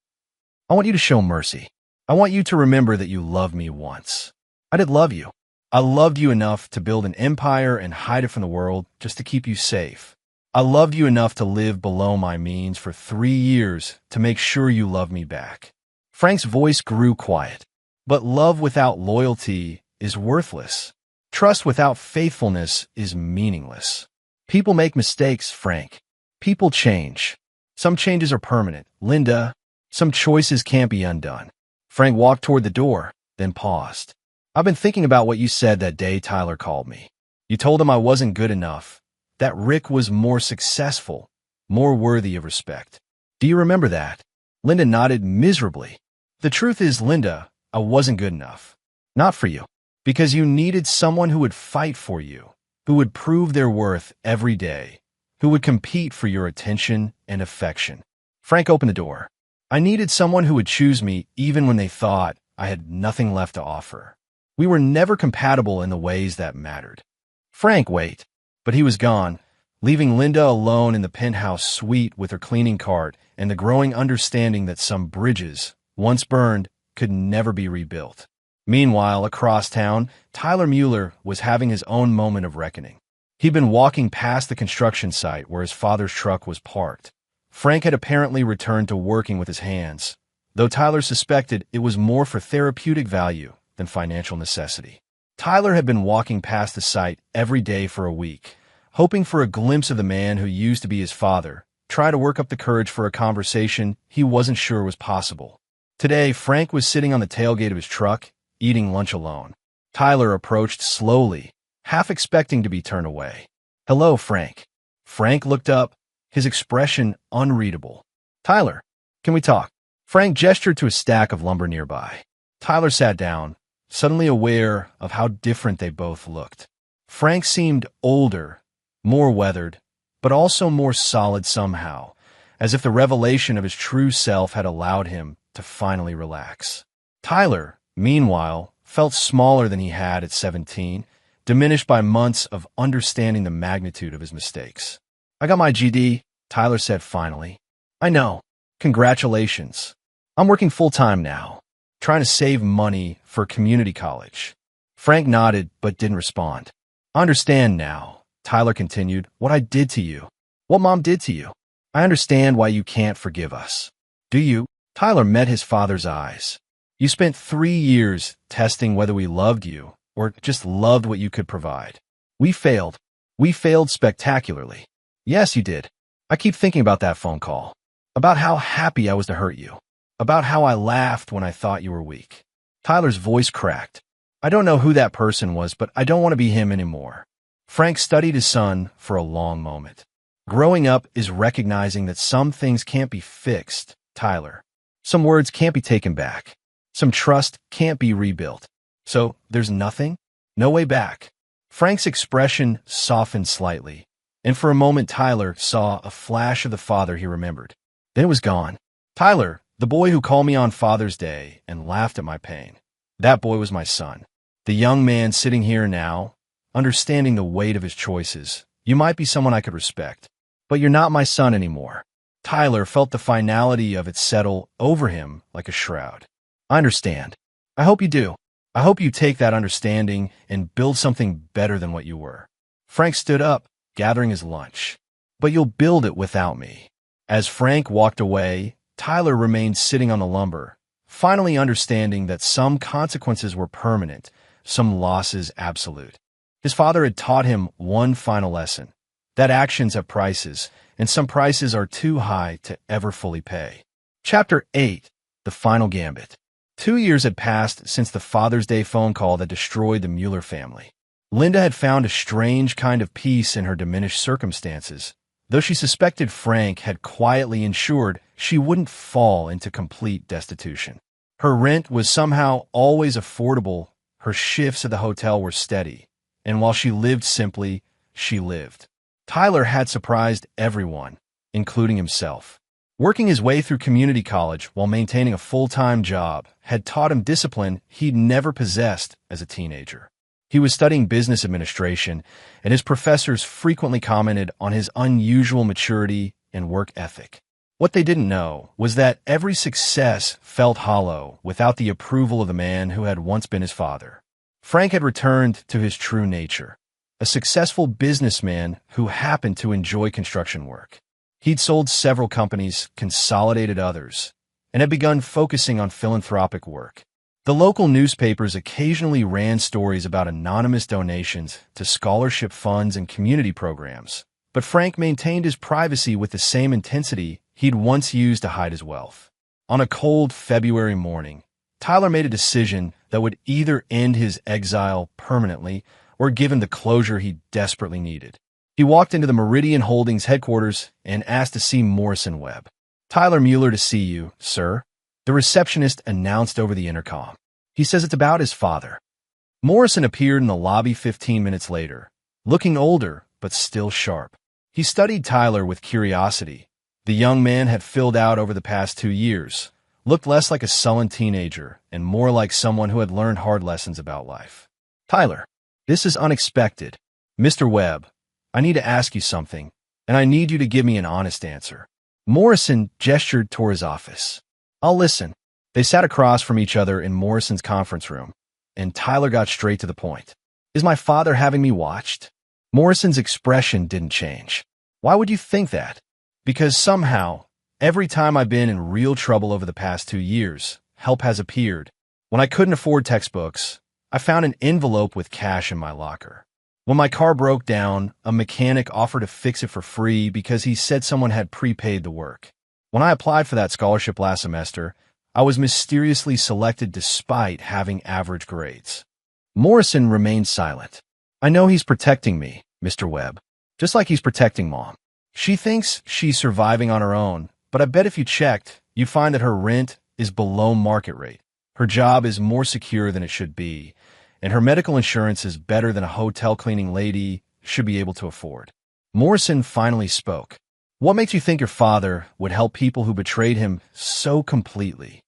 I want you to show mercy. I want you to remember that you loved me once. I did love you. I loved you enough to build an empire and hide it from the world just to keep you safe. I loved you enough to live below my means for 3 years to make sure you loved me back." Frank's voice grew quiet. "But love without loyalty is worthless. Trust without faithfulness is meaningless. People make mistakes, Frank. People change. Some changes are permanent. Linda, some choices can't be undone." Frank walked toward the door, then paused. "I've been thinking about what you said that day Tyler called me. You told him I wasn't good enough, that Rick was more successful, more worthy of respect. Do you remember that?" Linda nodded miserably. "The truth is, Linda, I wasn't good enough. Not for you. Because you needed someone who would fight for you, who would prove their worth every day, who would compete for your attention and affection." Frank opened the door. "I needed someone who would choose me even when they thought I had nothing left to offer. We were never compatible in the ways that mattered." "Frank, wait." But he was gone, leaving Linda alone in the penthouse suite with her cleaning cart and the growing understanding that some bridges, once burned, could never be rebuilt. Meanwhile, across town, Tyler Mueller was having his own moment of reckoning. He'd been walking past the construction site where his father's truck was parked. Frank had apparently returned to working with his hands, though Tyler suspected it was more for therapeutic value than financial necessity. Tyler had been walking past the site every day for a week, hoping for a glimpse of the man who used to be his father, try to work up the courage for a conversation he wasn't sure was possible. Today, Frank was sitting on the tailgate of his truck, eating lunch alone. Tyler approached slowly, half expecting to be turned away. "Hello, Frank." Frank looked up, his expression unreadable. "Tyler, can we talk?" Frank gestured to a stack of lumber nearby. Tyler sat down, suddenly aware of how different they both looked. Frank seemed older, more weathered, but also more solid somehow, as if the revelation of his true self had allowed him to finally relax. Tyler, meanwhile, felt smaller than he had at 17, diminished by months of understanding the magnitude of his mistakes. "I got my GD," Tyler said finally. "I know. Congratulations. I'm working full-time now, trying to save money for community college." Frank nodded but didn't respond. "I understand now," Tyler continued, "what I did to you, what Mom did to you. I understand why you can't forgive us." "Do you?" Tyler met his father's eyes. "You spent 3 years testing whether we loved you or just loved what you could provide. We failed. We failed spectacularly." "Yes, you did. I keep thinking about that phone call." About how happy I was to hurt you. About how I laughed when I thought you were weak. Tyler's voice cracked. I don't know who that person was, but I don't want to be him anymore. Frank studied his son for a long moment. Growing up is recognizing that some things can't be fixed, Tyler. Some words can't be taken back. Some trust can't be rebuilt. So, there's nothing? No way back. Frank's expression softened slightly, and for a moment Tyler saw a flash of the father he remembered. Then it was gone. Tyler, the boy who called me on Father's Day and laughed at my pain. That boy was my son. The young man sitting here now, understanding the weight of his choices. You might be someone I could respect, but you're not my son anymore. Tyler felt the finality of it settle over him like a shroud. I understand. I hope you do. I hope you take that understanding and build something better than what you were. Frank stood up, gathering his lunch. But you'll build it without me. As Frank walked away, Tyler remained sitting on the lumber, finally understanding that some consequences were permanent, some losses absolute. His father had taught him one final lesson, that actions have prices, and some prices are too high to ever fully pay. Chapter 8. The Final Gambit. 2 years had passed since the Father's Day phone call that destroyed the Mueller family. Linda had found a strange kind of peace in her diminished circumstances, though she suspected Frank had quietly ensured she wouldn't fall into complete destitution. Her rent was somehow always affordable, her shifts at the hotel were steady, and while she lived simply, she lived. Tyler had surprised everyone, including himself. Working his way through community college while maintaining a full-time job had taught him discipline he'd never possessed as a teenager. He was studying business administration, and his professors frequently commented on his unusual maturity and work ethic. What they didn't know was that every success felt hollow without the approval of the man who had once been his father. Frank had returned to his true nature, a successful businessman who happened to enjoy construction work. He'd sold several companies, consolidated others, and had begun focusing on philanthropic work. The local newspapers occasionally ran stories about anonymous donations to scholarship funds and community programs, but Frank maintained his privacy with the same intensity he'd once used to hide his wealth. On a cold February morning, Tyler made a decision that would either end his exile permanently or give him the closure he desperately needed. He walked into the Meridian Holdings headquarters and asked to see Morrison Webb. Tyler Mueller to see you, sir, the receptionist announced over the intercom. He says it's about his father. Morrison appeared in the lobby 15 minutes later, looking older but still sharp. He studied Tyler with curiosity. The young man had filled out over the past 2 years, looked less like a sullen teenager and more like someone who had learned hard lessons about life. Tyler, this is unexpected. Mr. Webb, I need to ask you something, and I need you to give me an honest answer. Morrison gestured toward his office. I'll listen. They sat across from each other in Morrison's conference room, and Tyler got straight to the point. Is my father having me watched? Morrison's expression didn't change. Why would you think that? Because somehow, every time I've been in real trouble over the past 2 years, help has appeared. When I couldn't afford textbooks, I found an envelope with cash in my locker. When my car broke down, a mechanic offered to fix it for free because he said someone had prepaid the work. When I applied for that scholarship last semester, I was mysteriously selected despite having average grades. Morrison remained silent. I know he's protecting me, Mr. Webb, just like he's protecting Mom. She thinks she's surviving on her own, but I bet if you checked, you'd find that her rent is below market rate. Her job is more secure than it should be, and her medical insurance is better than a hotel cleaning lady should be able to afford. Morrison finally spoke. What makes you think your father would help people who betrayed him so completely?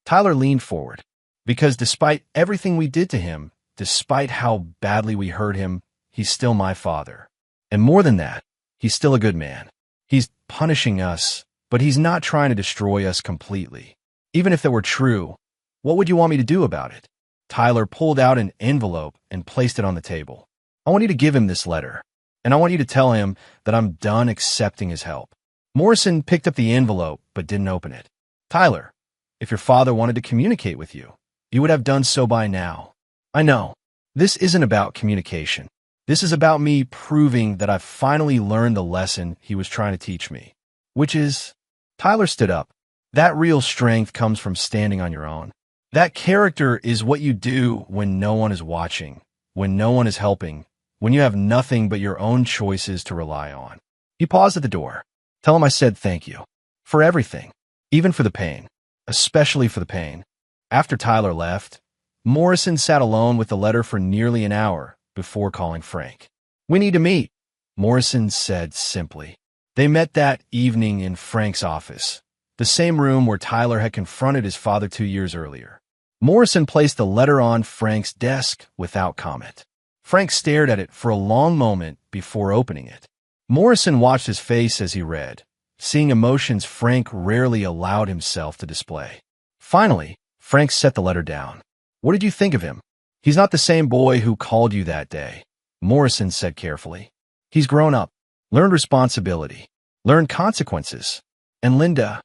Tyler leaned forward. Because despite everything we did to him, despite how badly we hurt him, he's still my father. And more than that, he's still a good man. He's punishing us, but he's not trying to destroy us completely. Even if that were true, what would you want me to do about it? Tyler pulled out an envelope and placed it on the table. I want you to give him this letter, and I want you to tell him that I'm done accepting his help. Morrison picked up the envelope but didn't open it. Tyler, if your father wanted to communicate with you, you would have done so by now. I know. This isn't about communication. This is about me proving that I've finally learned the lesson he was trying to teach me, which is, Tyler stood up. That real strength comes from standing on your own. That character is what you do when no one is watching, when no one is helping, when you have nothing but your own choices to rely on. He paused at the door. Tell him I said thank you. For everything. Even for the pain. Especially for the pain. After Tyler left, Morrison sat alone with the letter for nearly an hour before calling Frank. We need to meet, Morrison said simply. They met that evening in Frank's office, the same room where Tyler had confronted his father 2 years earlier. Morrison placed the letter on Frank's desk without comment. Frank stared at it for a long moment before opening it. Morrison watched his face as he read, seeing emotions Frank rarely allowed himself to display. Finally, Frank set the letter down. What did you think of him? He's not the same boy who called you that day, Morrison said carefully. He's grown up, learned responsibility, learned consequences. And Linda,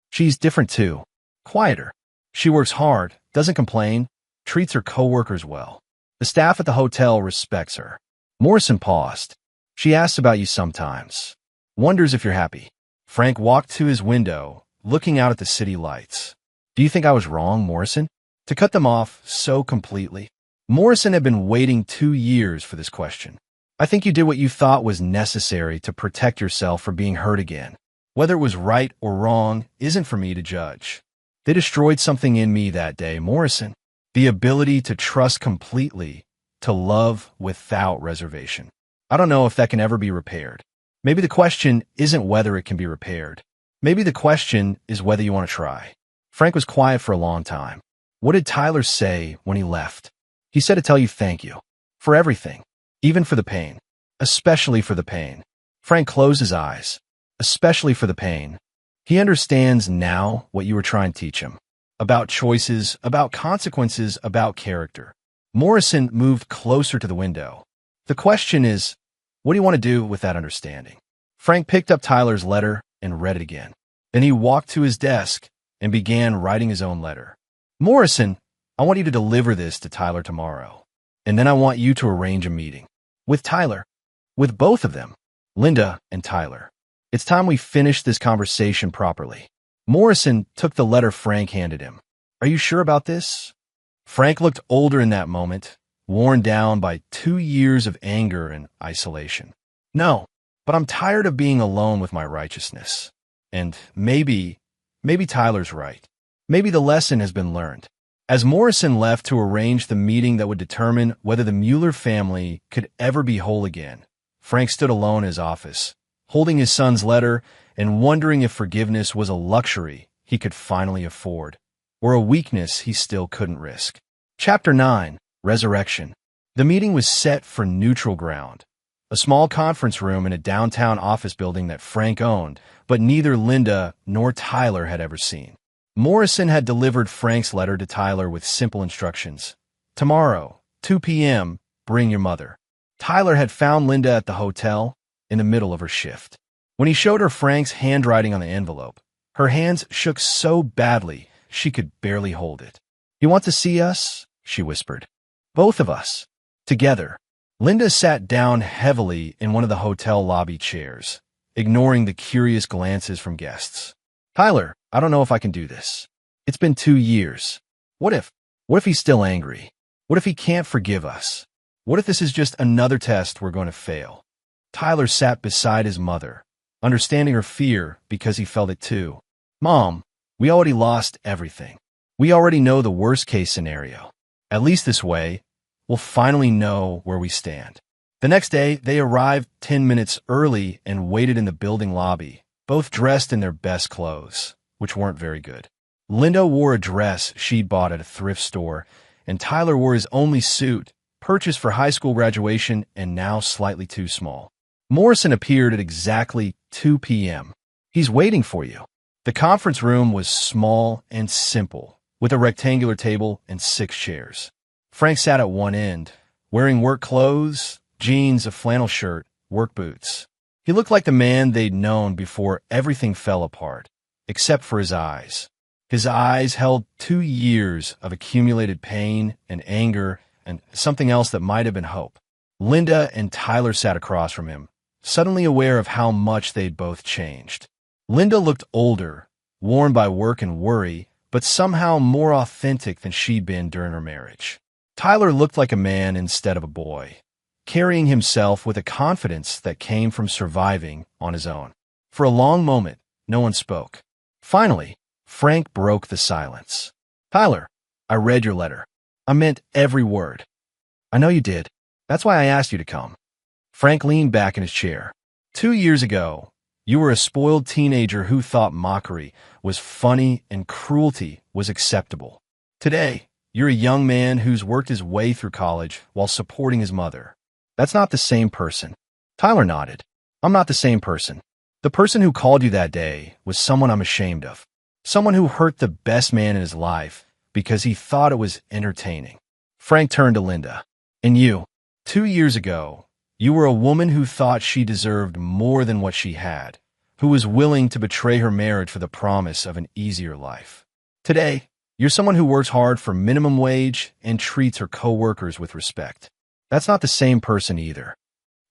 she's different too. Quieter. She works hard, doesn't complain, treats her coworkers well. The staff at the hotel respects her. Morrison paused. She asks about you sometimes. Wonders if you're happy. Frank walked to his window, looking out at the city lights. Do you think I was wrong, Morrison? To cut them off so completely? Morrison had been waiting 2 years for this question. I think you did what you thought was necessary to protect yourself from being hurt again. Whether it was right or wrong isn't for me to judge. They destroyed something in me that day, Morrison. The ability to trust completely, to love without reservation. I don't know if that can ever be repaired. Maybe the question isn't whether it can be repaired. Maybe the question is whether you want to try. Frank was quiet for a long time. What did Tyler say when he left? He said to tell you thank you. For everything. Even for the pain. Especially for the pain. Frank closed his eyes. Especially for the pain. He understands now what you were trying to teach him. About choices, about consequences, about character. Morrison moved closer to the window. The question is, what do you want to do with that understanding? Frank picked up Tyler's letter and read it again. Then he walked to his desk and began writing his own letter. Morrison, I want you to deliver this to Tyler tomorrow. And then I want you to arrange a meeting. With Tyler. With both of them. Linda and Tyler. It's time we finish this conversation properly. Morrison took the letter Frank handed him. Are you sure about this? Frank looked older in that moment, worn down by 2 years of anger and isolation. No, but I'm tired of being alone with my righteousness. And maybe Tyler's right. Maybe the lesson has been learned. As Morrison left to arrange the meeting that would determine whether the Mueller family could ever be whole again, Frank stood alone in his office, holding his son's letter and wondering if forgiveness was a luxury he could finally afford, or a weakness he still couldn't risk. Chapter 9. Resurrection. The meeting was set for neutral ground, a small conference room in a downtown office building that Frank owned, but neither Linda nor Tyler had ever seen. Morrison had delivered Frank's letter to Tyler with simple instructions. Tomorrow, 2 p.m., bring your mother. Tyler had found Linda at the hotel in the middle of her shift. When he showed her Frank's handwriting on the envelope, her hands shook so badly she could barely hold it. You want to see us? She whispered. Both of us. Together. Linda sat down heavily in one of the hotel lobby chairs, ignoring the curious glances from guests. Tyler, I don't know if I can do this. It's been 2 years. What if he's still angry? What if he can't forgive us? What if this is just another test we're going to fail? Tyler sat beside his mother, understanding her fear because he felt it too. Mom, we already lost everything. We already know the worst-case scenario. At least this way, we'll finally know where we stand. The next day, they arrived 10 minutes early and waited in the building lobby, both dressed in their best clothes, which weren't very good. Linda wore a dress she'd bought at a thrift store, and Tyler wore his only suit, purchased for high school graduation and now slightly too small. Morrison appeared at exactly 2 p.m. He's waiting for you. The conference room was small and simple, with a rectangular table and 6 chairs. Frank sat at one end, wearing work clothes, jeans, a flannel shirt, work boots. He looked like the man they'd known before everything fell apart, except for his eyes. His eyes held 2 years of accumulated pain and anger and something else that might have been hope. Linda and Tyler sat across from him, suddenly aware of how much they'd both changed. Linda looked older, worn by work and worry, but somehow more authentic than she'd been during her marriage. Tyler looked like a man instead of a boy, carrying himself with a confidence that came from surviving on his own. For a long moment, no one spoke. Finally, Frank broke the silence. "Tyler, I read your letter. I meant every word." "I know you did. That's why I asked you to come." Frank leaned back in his chair. 2 years ago, you were a spoiled teenager who thought mockery was funny and cruelty was acceptable. Today, you're a young man who's worked his way through college while supporting his mother. That's not the same person. Tyler nodded. "I'm not the same person. The person who called you that day was someone I'm ashamed of. Someone who hurt the best man in his life because he thought it was entertaining." Frank turned to Linda. "And you, 2 years ago, you were a woman who thought she deserved more than what she had, who was willing to betray her marriage for the promise of an easier life. Today, you're someone who works hard for minimum wage and treats her coworkers with respect. That's not the same person either."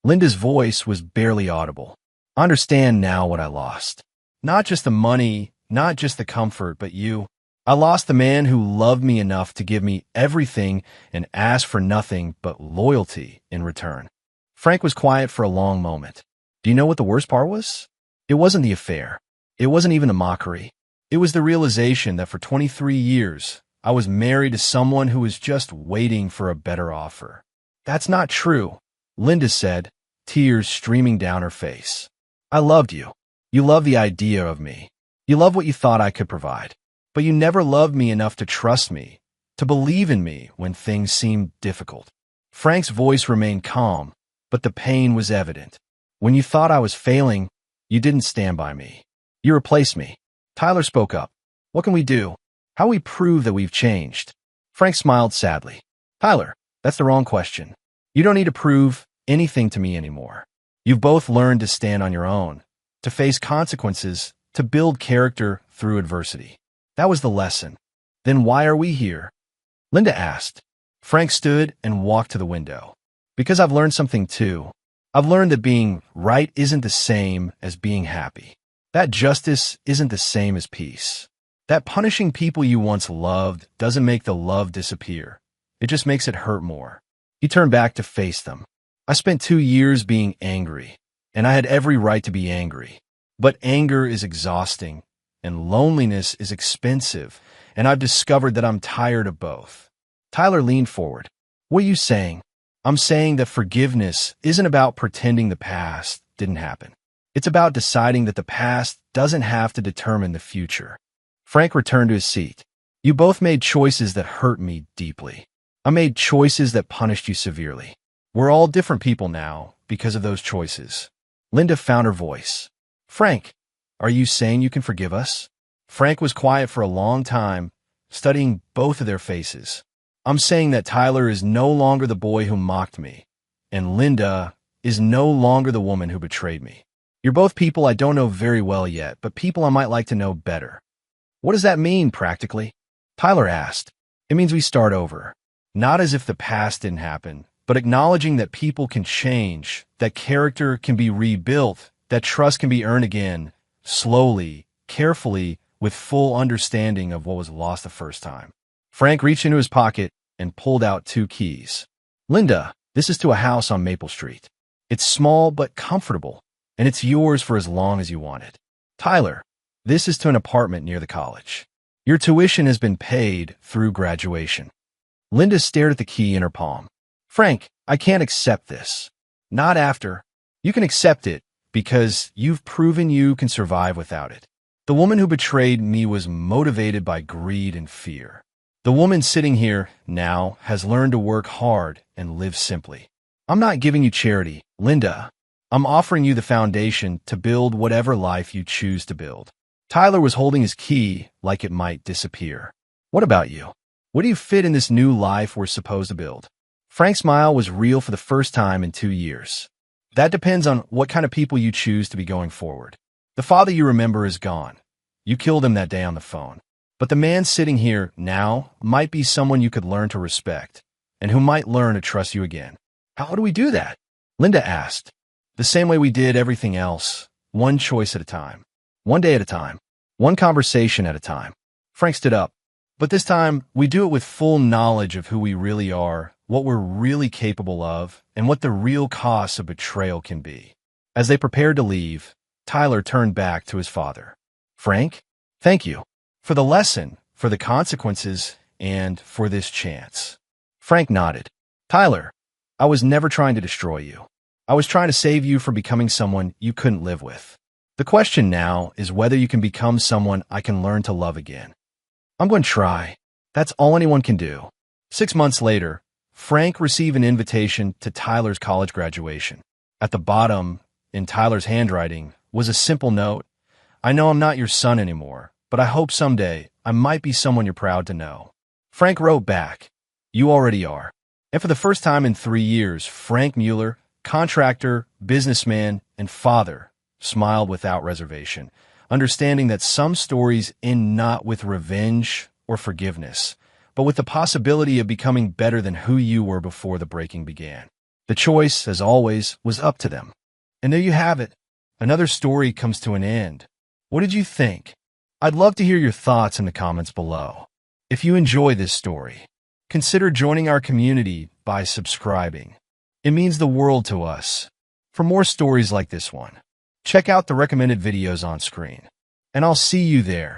Linda's voice was barely audible. "I understand now what I lost. Not just the money, not just the comfort, but you. I lost the man who loved me enough to give me everything and ask for nothing but loyalty in return." Frank was quiet for a long moment. "Do you know what the worst part was? It wasn't the affair. It wasn't even the mockery. It was the realization that for 23 years, I was married to someone who was just waiting for a better offer." "That's not true," Linda said, tears streaming down her face. "I loved you. You loved the idea of me. You loved what you thought I could provide. But you never loved me enough to trust me, to believe in me when things seemed difficult." Frank's voice remained calm, but the pain was evident. "When you thought I was failing, you didn't stand by me. You replaced me." Tyler spoke up. "What can we do? How we prove that we've changed?" Frank smiled sadly. "Tyler, that's the wrong question. You don't need to prove anything to me anymore. You've both learned to stand on your own, to face consequences, to build character through adversity. That was the lesson. Then why are we here?" Linda asked. Frank stood and walked to the window. "Because I've learned something too. I've learned that being right isn't the same as being happy. That justice isn't the same as peace. That punishing people you once loved doesn't make the love disappear. It just makes it hurt more." He turned back to face them. "I spent 2 years being angry, and I had every right to be angry. But anger is exhausting, and loneliness is expensive, and I've discovered that I'm tired of both." Tyler leaned forward. "What are you saying?" "I'm saying that forgiveness isn't about pretending the past didn't happen. It's about deciding that the past doesn't have to determine the future." Frank returned to his seat. "You both made choices that hurt me deeply. I made choices that punished you severely. We're all different people now because of those choices." Linda found her voice. "Frank, are you saying you can forgive us?" Frank was quiet for a long time, studying both of their faces. "I'm saying that Tyler is no longer the boy who mocked me, and Linda is no longer the woman who betrayed me. You're both people I don't know very well yet, but people I might like to know better." "What does that mean, practically?" Tyler asked. "It means we start over. Not as if the past didn't happen, but acknowledging that people can change, that character can be rebuilt, that trust can be earned again, slowly, carefully, with full understanding of what was lost the first time." Frank reached into his pocket and pulled out 2 keys. "Linda, this is to a house on Maple Street. It's small but comfortable, and it's yours for as long as you want it. Tyler, this is to an apartment near the college. Your tuition has been paid through graduation." Linda stared at the key in her palm. "Frank, I can't accept this. Not after. You can accept it because you've proven you can survive without it. The woman who betrayed me was motivated by greed and fear. The woman sitting here now has learned to work hard and live simply. I'm not giving you charity, Linda. I'm offering you the foundation to build whatever life you choose to build." Tyler was holding his key like it might disappear. "What about you? What do you fit in this new life we're supposed to build?" Frank's smile was real for the first time in 2 years. "That depends on what kind of people you choose to be going forward. The father you remember is gone. You killed him that day on the phone. But the man sitting here now might be someone you could learn to respect, and who might learn to trust you again." "How do we do that?" Linda asked. "The same way we did everything else, one choice at a time. one day at a time, one conversation at a time. Frank stood up. But this time, we do it with full knowledge of who we really are, what we're really capable of, and what the real cost of betrayal can be. As they prepared to leave, Tyler turned back to his father. Frank, thank you for the lesson, for the consequences, and for this chance. Frank nodded. Tyler, I was never trying to destroy you. I was trying to save you from becoming someone you couldn't live with. The question now is whether you can become someone I can learn to love again. I'm going to try. That's all anyone can do. 6 months later, Frank received an invitation to Tyler's college graduation. At the bottom, in Tyler's handwriting, was a simple note. I know I'm not your son anymore, but I hope someday I might be someone you're proud to know. Frank wrote back, you already are. And for the first time in 3 years, Frank Mueller, contractor, businessman, and father, smiled without reservation, understanding that some stories end not with revenge or forgiveness, but with the possibility of becoming better than who you were before the breaking began. The choice, as always, was up to them. And there you have it. Another story comes to an end. What did you think? I'd love to hear your thoughts in the comments below. If you enjoy this story, consider joining our community by subscribing. It means the world to us. For more stories like this one, check out the recommended videos on screen. And I'll see you there.